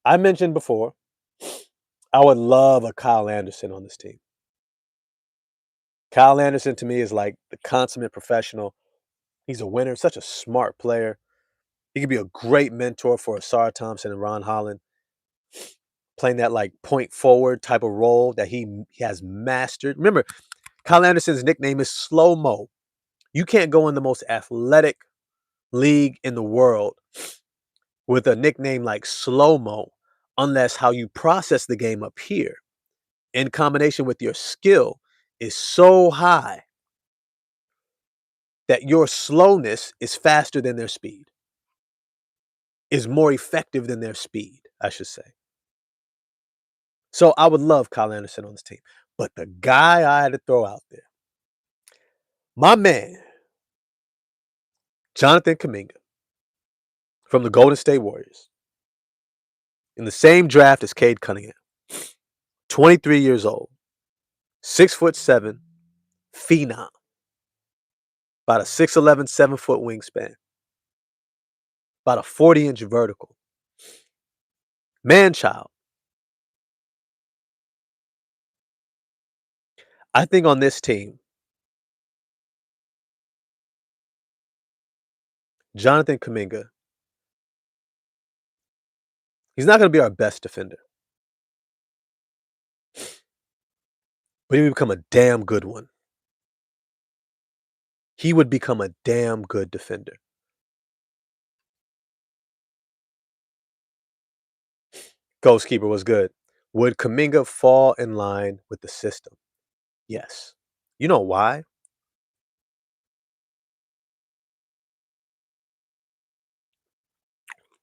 I mentioned before, I would love a Kyle Anderson on this team. Kyle Anderson to me is like the consummate professional. He's a winner, such a smart player. He could be a great mentor for Asar Thompson and Ron Holland, playing that like point forward type of role that he has mastered. Remember, Kyle Anderson's nickname is Slow Mo. You can't go in the most athletic league in the world with a nickname like Slow Mo unless how you process the game up here in combination with your skill is so high that your slowness is faster than their speed, is more effective than their speed, I should say. So I would love Kyle Anderson on this team. But the guy I had to throw out there, my man, Jonathan Kuminga from the Golden State Warriors, in the same draft as Cade Cunningham, 23 years old, 6'7", phenom, about a 6'11", 7-foot wingspan, about a 40-inch vertical, man-child. I think on this team, Jonathan Kuminga, he's not going to be our best defender, but he would become a damn good one. He would become a damn good defender. Ghostkeeper was good. Would Kuminga fall in line with the system? Yes. You know why?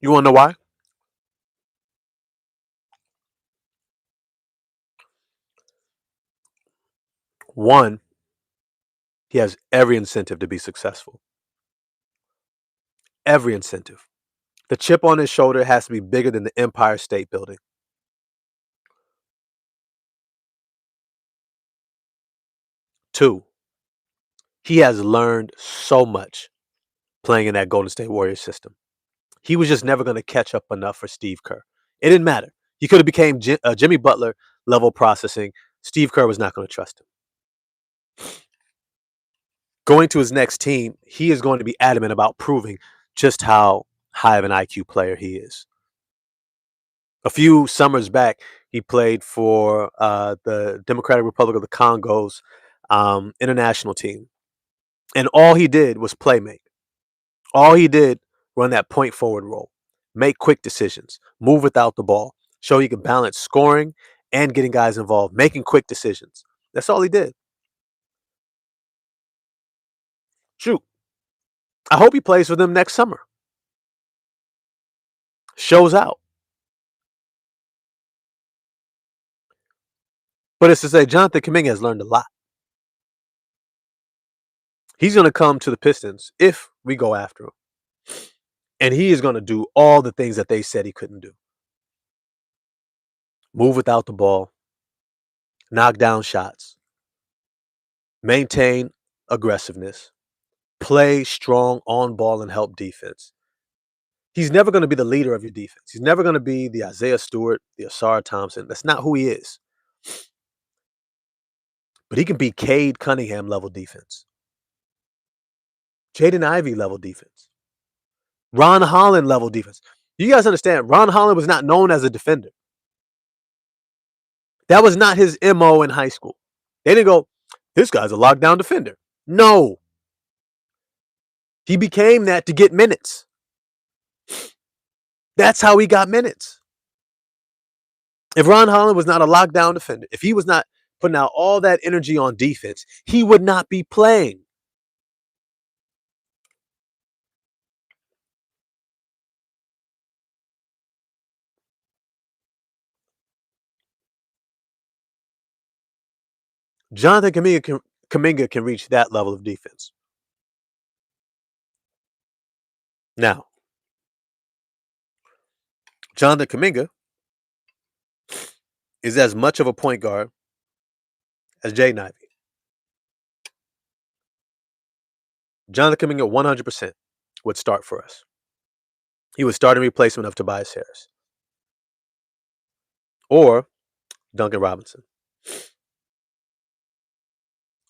You want to know why? One, he has every incentive to be successful. Every incentive. The chip on his shoulder has to be bigger than the Empire State Building. Two, he has learned so much playing in that Golden State Warriors system. He was just never going to catch up enough for Steve Kerr. It didn't matter. He could have became Jimmy Butler level processing. Steve Kerr was not going to trust him. Going to his next team, he is going to be adamant about proving just how high of an IQ player he is. A few summers back, he played for the Democratic Republic of the Congo's international team. And all he did was play make. All he did, run that point forward role, make quick decisions, move without the ball, show he can balance scoring and getting guys involved, making quick decisions. That's all he did. Shoot. I hope he plays for them next summer. Shows out. But it's to say, Jonathan Kuminga has learned a lot. He's going to come to the Pistons if we go after him. And he is going to do all the things that they said he couldn't do. Move without the ball, knock down shots, maintain aggressiveness, play strong on ball and help defense. He's never going to be the leader of your defense. He's never going to be the Isaiah Stewart, the Asar Thompson. That's not who he is. But he can be Cade Cunningham level defense. Jaden Ivey level defense. Ron Holland level defense. You guys understand, Ron Holland was not known as a defender. That was not his MO in high school. They didn't go, this guy's a lockdown defender. No. He became that to get minutes. That's how he got minutes. If Ron Holland was not a lockdown defender, if he was not putting out all that energy on defense, he would not be playing. Jonathan Kuminga can reach that level of defense. Now, Jonathan Kuminga is as much of a point guard as Jay Ivey. Jonathan Kuminga 100% would start for us. He would start in replacement of Tobias Harris or Duncan Robinson.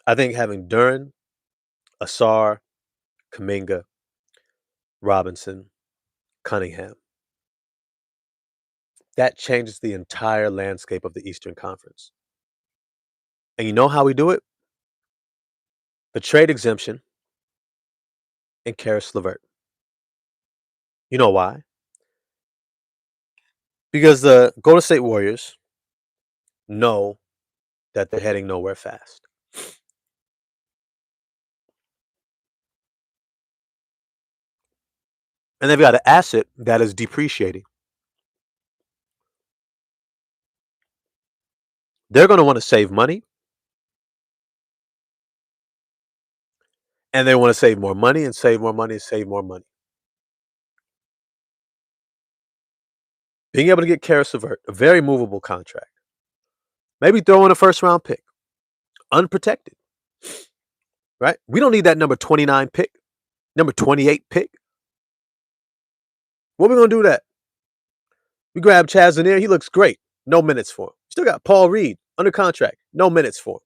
I think having Duren, Asar, Kuminga, Robinson, Cunningham, that changes the entire landscape of the Eastern Conference. And you know how we do it? The trade exemption and Karis LeVert. You know why? Because the Golden State Warriors know that they're heading nowhere fast. And they've got an asset that is depreciating. They're going to want to save money. And they want to save more money and save more money and save more money. Being able to get Karis LeVert, a very movable contract. Maybe throw in a first round pick, unprotected. Right? We don't need that number 29 pick, number 28 pick. What are we going to do with that? We grab Chaz Lanier. He looks great. No minutes for him. Still got Paul Reed under contract. No minutes for him.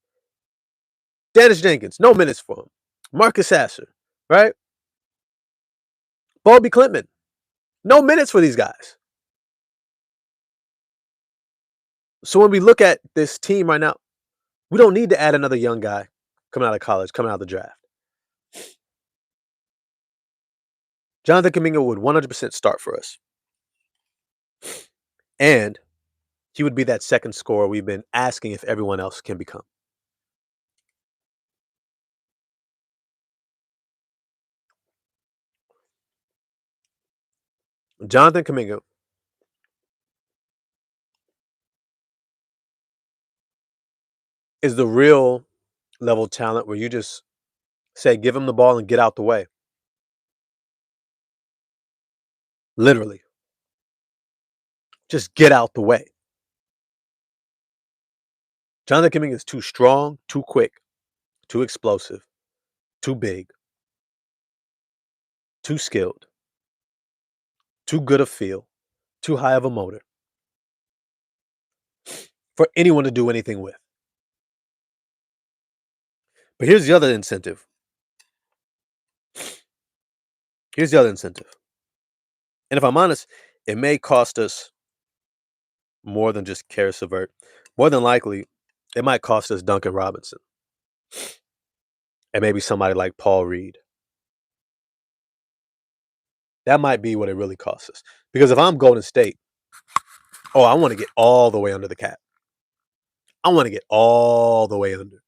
Dennis Jenkins. No minutes for him. Marcus Sasser. Right? Bobby Klintman. No minutes for these guys. So when we look at this team right now, we don't need to add another young guy coming out of college, coming out of the draft. Jonathan Kuminga would 100% start for us. And he would be that second scorer we've been asking if everyone else can become. Jonathan Kuminga is the real level talent where you just say, give him the ball and get out the way. Literally. Just get out the way. Jonathan Kuminga is too strong, too quick, too explosive, too big, too skilled, too good a feel, too high of a motor for anyone to do anything with. But here's the other incentive. Here's the other incentive. And if I'm honest, it may cost us more than just Karis LeVert. More than likely, it might cost us Duncan Robinson. And maybe somebody like Paul Reed. That might be what it really costs us. Because if I'm Golden State, I want to get all the way under the cap. I want to get all the way under.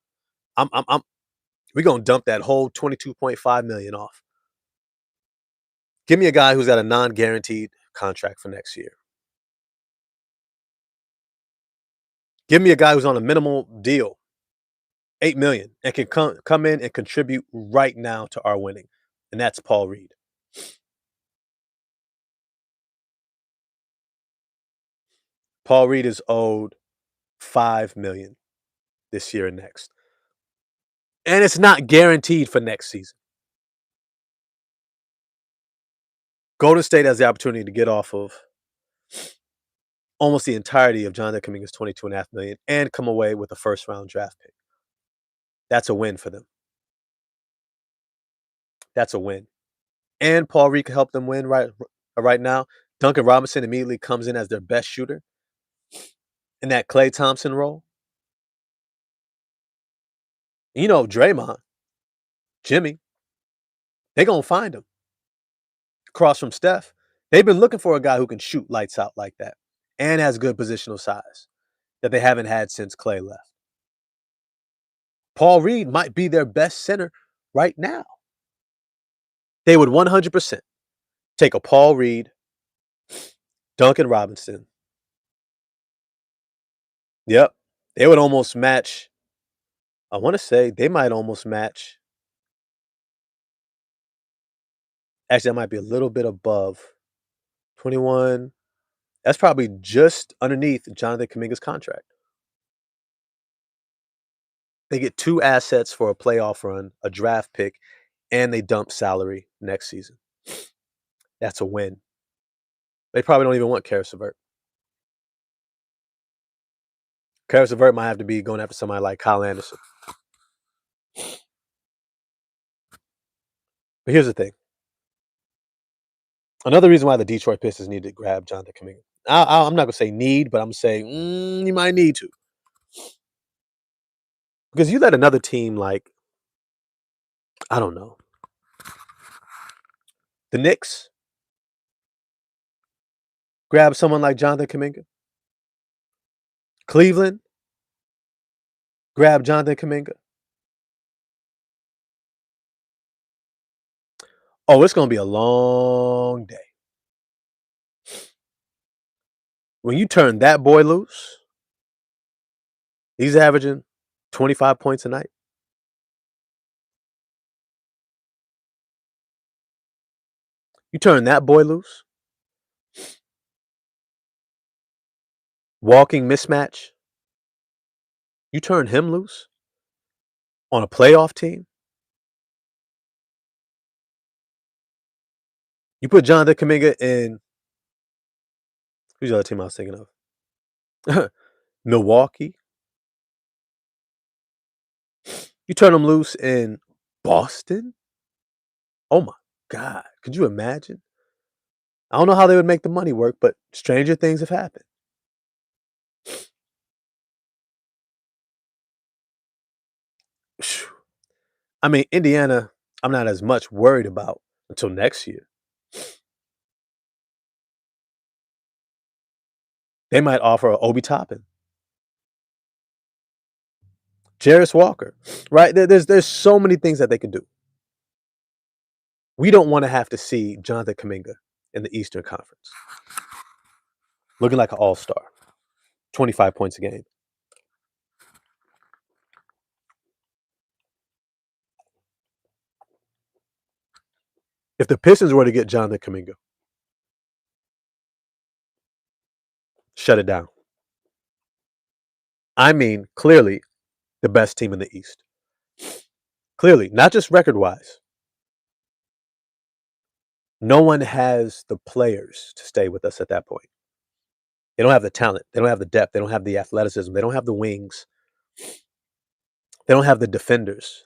We're gonna dump that whole $22.5 million off. Give me a guy who's got a non-guaranteed contract for next year. Give me a guy who's on a minimal deal, $8 million, and can come in and contribute right now to our winning. And that's Paul Reed. Paul Reed is owed $5 million this year and next. And it's not guaranteed for next season. Golden State has the opportunity to get off of almost the entirety of Jonathan Kuminga's $22.5 million and come away with a first-round draft pick. That's a win for them. That's a win. And Paul Reed can help them win right now. Duncan Robinson immediately comes in as their best shooter in that Klay Thompson role. You know, Draymond, Jimmy, they're going to find him across from Steph. They've been looking for a guy who can shoot lights out like that and has good positional size that they haven't had since Klay left. Paul Reed might be their best center right now. They would 100% take a Paul Reed, Duncan Robinson. Yep. They would almost match I wanna say they might almost match. Actually, that might be a little bit above 21. That's probably just underneath Jonathan Kuminga's contract. They get 2 assets for a playoff run, a draft pick, and they dump salary next season. That's a win. They probably don't even want Karis LeVert. Karis LeVert might have to be going after somebody like Kyle Anderson. But here's the thing. Another reason why the Detroit Pistons need to grab Jonathan Kuminga. I'm not gonna say need, but I'm saying you might need to, because you let another team like, I don't know, the Knicks grab someone like Jonathan Kuminga. Cleveland grab Jonathan Kuminga. Oh, it's gonna be a long day. When you turn that boy loose, he's averaging 25 points a night. You turn that boy loose, walking mismatch. You turn him loose on a playoff team. You put Jonathan Kuminga in, who's the other team I was thinking of? Milwaukee. You turn him loose in Boston. Oh my God. Could you imagine? I don't know how they would make the money work, but stranger things have happened. I mean, Indiana, I'm not as much worried about until next year. They might offer a Obi Toppin, Jarris Walker, right? There's so many things that they could do. We don't want to have to see Jonathan Kuminga in the Eastern Conference looking like an all-star, 25 points a game. If the Pistons were to get Jonathan Kuminga, shut it down. I mean, clearly the best team in the East. Clearly, not just record-wise. No one has the players to stay with us at that point. They don't have the talent. They don't have the depth. They don't have the athleticism. They don't have the wings. They don't have the defenders.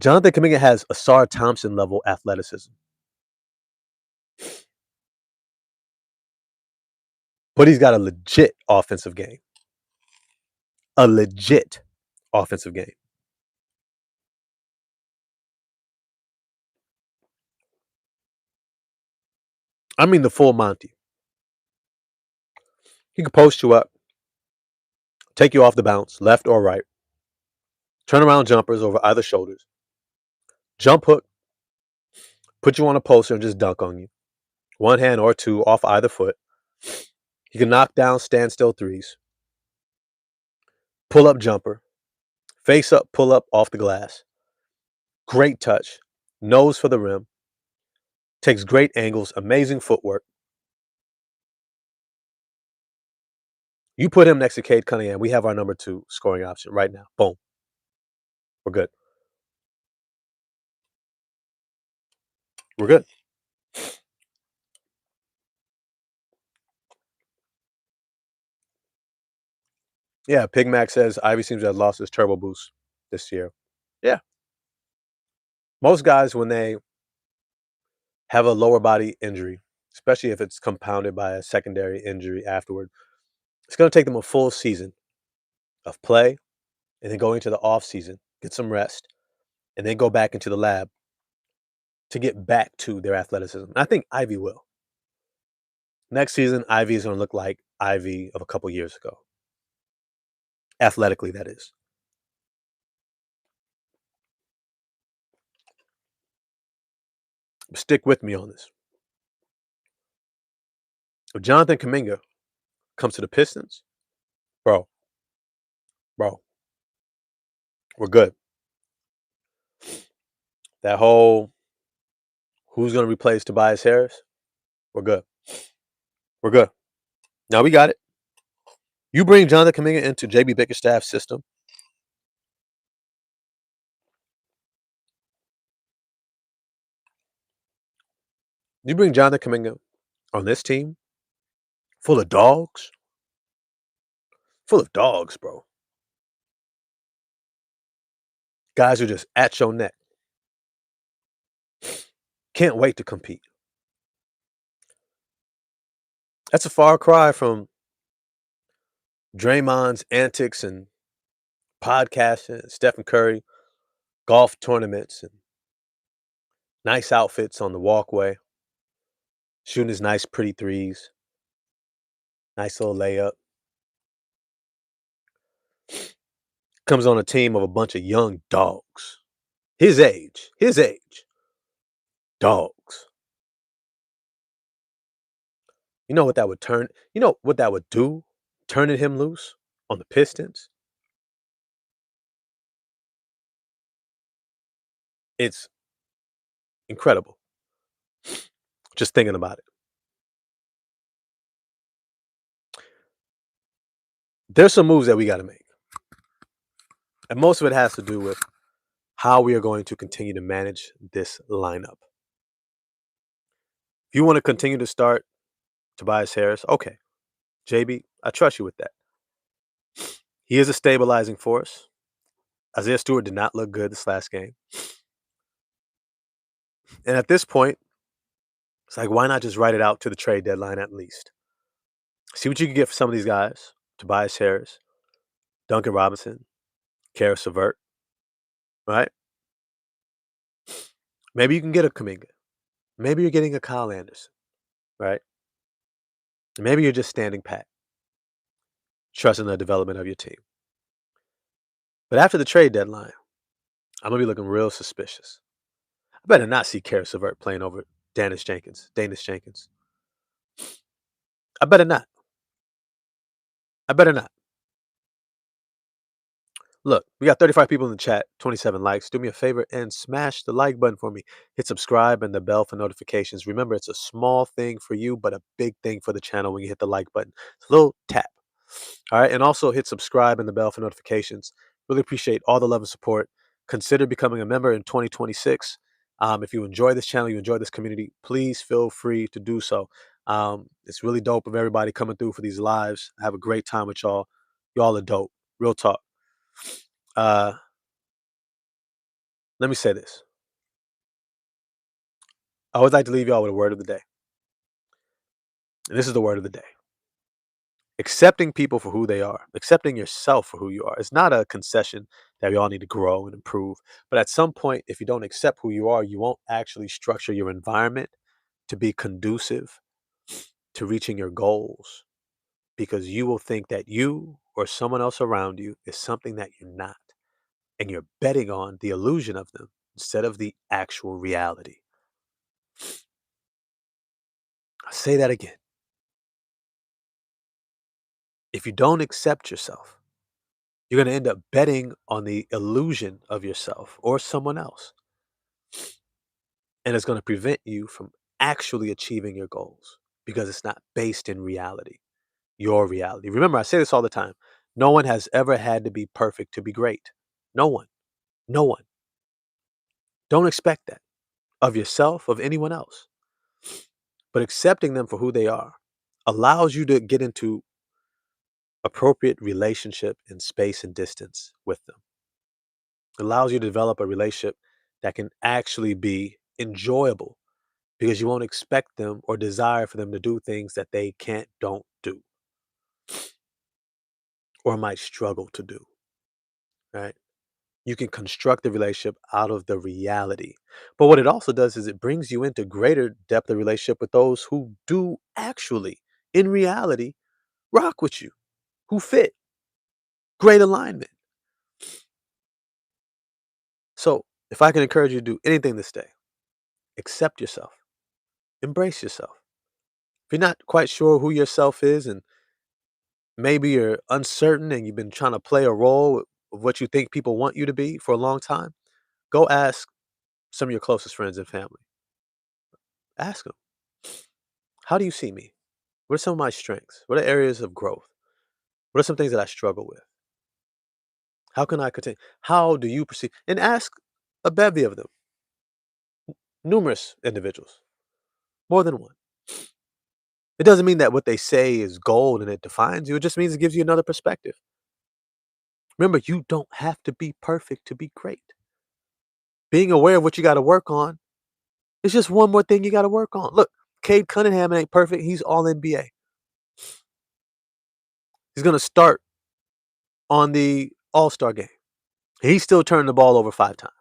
Jonathan Kuminga has Asar Thompson level athleticism, but he's got a legit offensive game. A legit offensive game. I mean, the full Monty. He can post you up, take you off the bounce, left or right, turn around jumpers over either shoulders, jump hook, put you on a poster and just dunk on you. One hand or two off either foot. He can knock down standstill threes, pull up jumper, face up, pull up off the glass. Great touch, nose for the rim, takes great angles, amazing footwork. You put him next to Cade Cunningham, we have our number 2 scoring option right now. Boom. We're good. We're good. Yeah, Pig Mac says Ivy seems to have lost his turbo boost this year. Yeah. Most guys, when they have a lower body injury, especially if it's compounded by a secondary injury afterward, it's going to take them a full season of play and then go into the off season, get some rest, and then go back into the lab to get back to their athleticism. I think Ivy will. Next season, Ivy is going to look like Ivy of a couple years ago. Athletically, that is. Stick with me on this. If Jonathan Kuminga comes to the Pistons, bro, bro, we're good. That whole who's going to replace Tobias Harris, we're good. We're good. Now we got it. You bring Jonathan Kuminga into JB Bickerstaff's system. You bring Jonathan Kuminga on this team full of dogs, full of dogs, bro. Guys who just at your neck. Can't wait to compete. That's a far cry from Draymond's antics and podcasting, and Stephen Curry, golf tournaments, and nice outfits on the walkway, shooting his nice, pretty threes, nice little layup. Comes on a team of a bunch of young dogs. His age, dogs. You know what that would turn, you know what that would do? Turning him loose on the Pistons? It's incredible. Just thinking about it. There's some moves that we got to make. And most of it has to do with how we are going to continue to manage this lineup. If you want to continue to start Tobias Harris, okay. JB, I trust you with that. He is a stabilizing force. Isaiah Stewart did not look good this last game. And at this point, it's like, why not just write it out to the trade deadline at least? See what you can get for some of these guys. Tobias Harris, Duncan Robinson, Karis LeVert, right? Maybe you can get a Kuminga. Maybe you're getting a Kyle Anderson, right? Maybe you're just standing pat, trusting the development of your team. But after the trade deadline, I'm going to be looking real suspicious. I better not see Karis LeVert playing over Danis Jenkins. I better not. I better not. Look, we got 35 people in the chat, 27 likes. Do me a favor and smash the like button for me. Hit subscribe and the bell for notifications. Remember, it's a small thing for you, but a big thing for the channel when you hit the like button. It's a little tap. All right. And also hit subscribe and the bell for notifications. Really appreciate all the love and support. Consider becoming a member in 2026. If you enjoy this channel, you enjoy this community, please feel free to do so. It's really dope of everybody coming through for these lives. I have a great time with y'all. Y'all are dope. Real talk. Uh, Let me say this. I always like to leave y'all with a word of the day. And this is the word of the day. Accepting people for who they are, accepting yourself for who you are. It's not a concession that we all need to grow and improve. But at some point, if you don't accept who you are, you won't actually structure your environment to be conducive to reaching your goals because you will think that you or someone else around you is something that you're not. And you're betting on the illusion of them instead of the actual reality. I'll say that again. If you don't accept yourself, you're going to end up betting on the illusion of yourself or someone else. And it's going to prevent you from actually achieving your goals because it's not based in reality, your reality. Remember, I say this all the time. No one has ever had to be perfect to be great. No one. No one. Don't expect that of yourself, of anyone else. But accepting them for who they are allows you to get into appropriate relationship in space and distance with them. It allows you to develop a relationship that can actually be enjoyable because you won't expect them or desire for them to do things that they don't do or might struggle to do, right? You can construct the relationship out of the reality. But what it also does is it brings you into greater depth of relationship with those who do actually, in reality, rock with you, who fit, great alignment. So if I can encourage you to do anything this day, accept yourself, embrace yourself. If you're not quite sure who yourself is and maybe you're uncertain and you've been trying to play a role of what you think people want you to be for a long time, go ask some of your closest friends and family. Ask them, how do you see me? What are some of my strengths? What are areas of growth? What are some things that I struggle with? How can I continue? How do you perceive? And ask a bevy of them, numerous individuals, more than one. It doesn't mean that what they say is gold and it defines you. It just means it gives you another perspective. Remember, you don't have to be perfect to be great. Being aware of what you got to work on is just one more thing you got to work on. Look, Cade Cunningham ain't perfect. He's all NBA. He's going to start on the All Star game. He's still turning the ball over 5 times.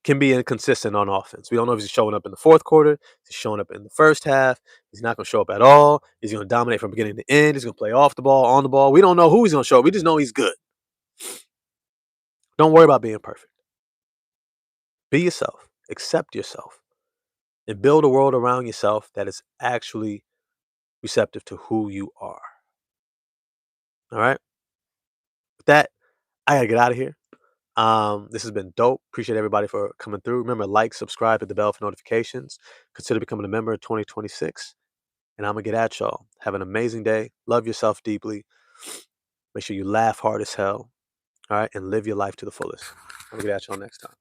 Can be inconsistent on offense. We don't know if he's showing up in the fourth quarter. He's showing up in the first half. He's not going to show up at all. He's going to dominate from beginning to end. He's going to play off the ball, on the ball. We don't know who he's going to show up. We just know he's good. Don't worry about being perfect. Be yourself. Accept yourself. And build a world around yourself that is actually receptive to who you are. All right? With that, I got to get out of here. This has been dope. Appreciate everybody for coming through. Remember, like, subscribe, hit the bell for notifications. Consider becoming a member in 2026. And I'm going to get at y'all. Have an amazing day. Love yourself deeply. Make sure you laugh hard as hell. All right. And live your life to the fullest. I'm going to get at y'all next time.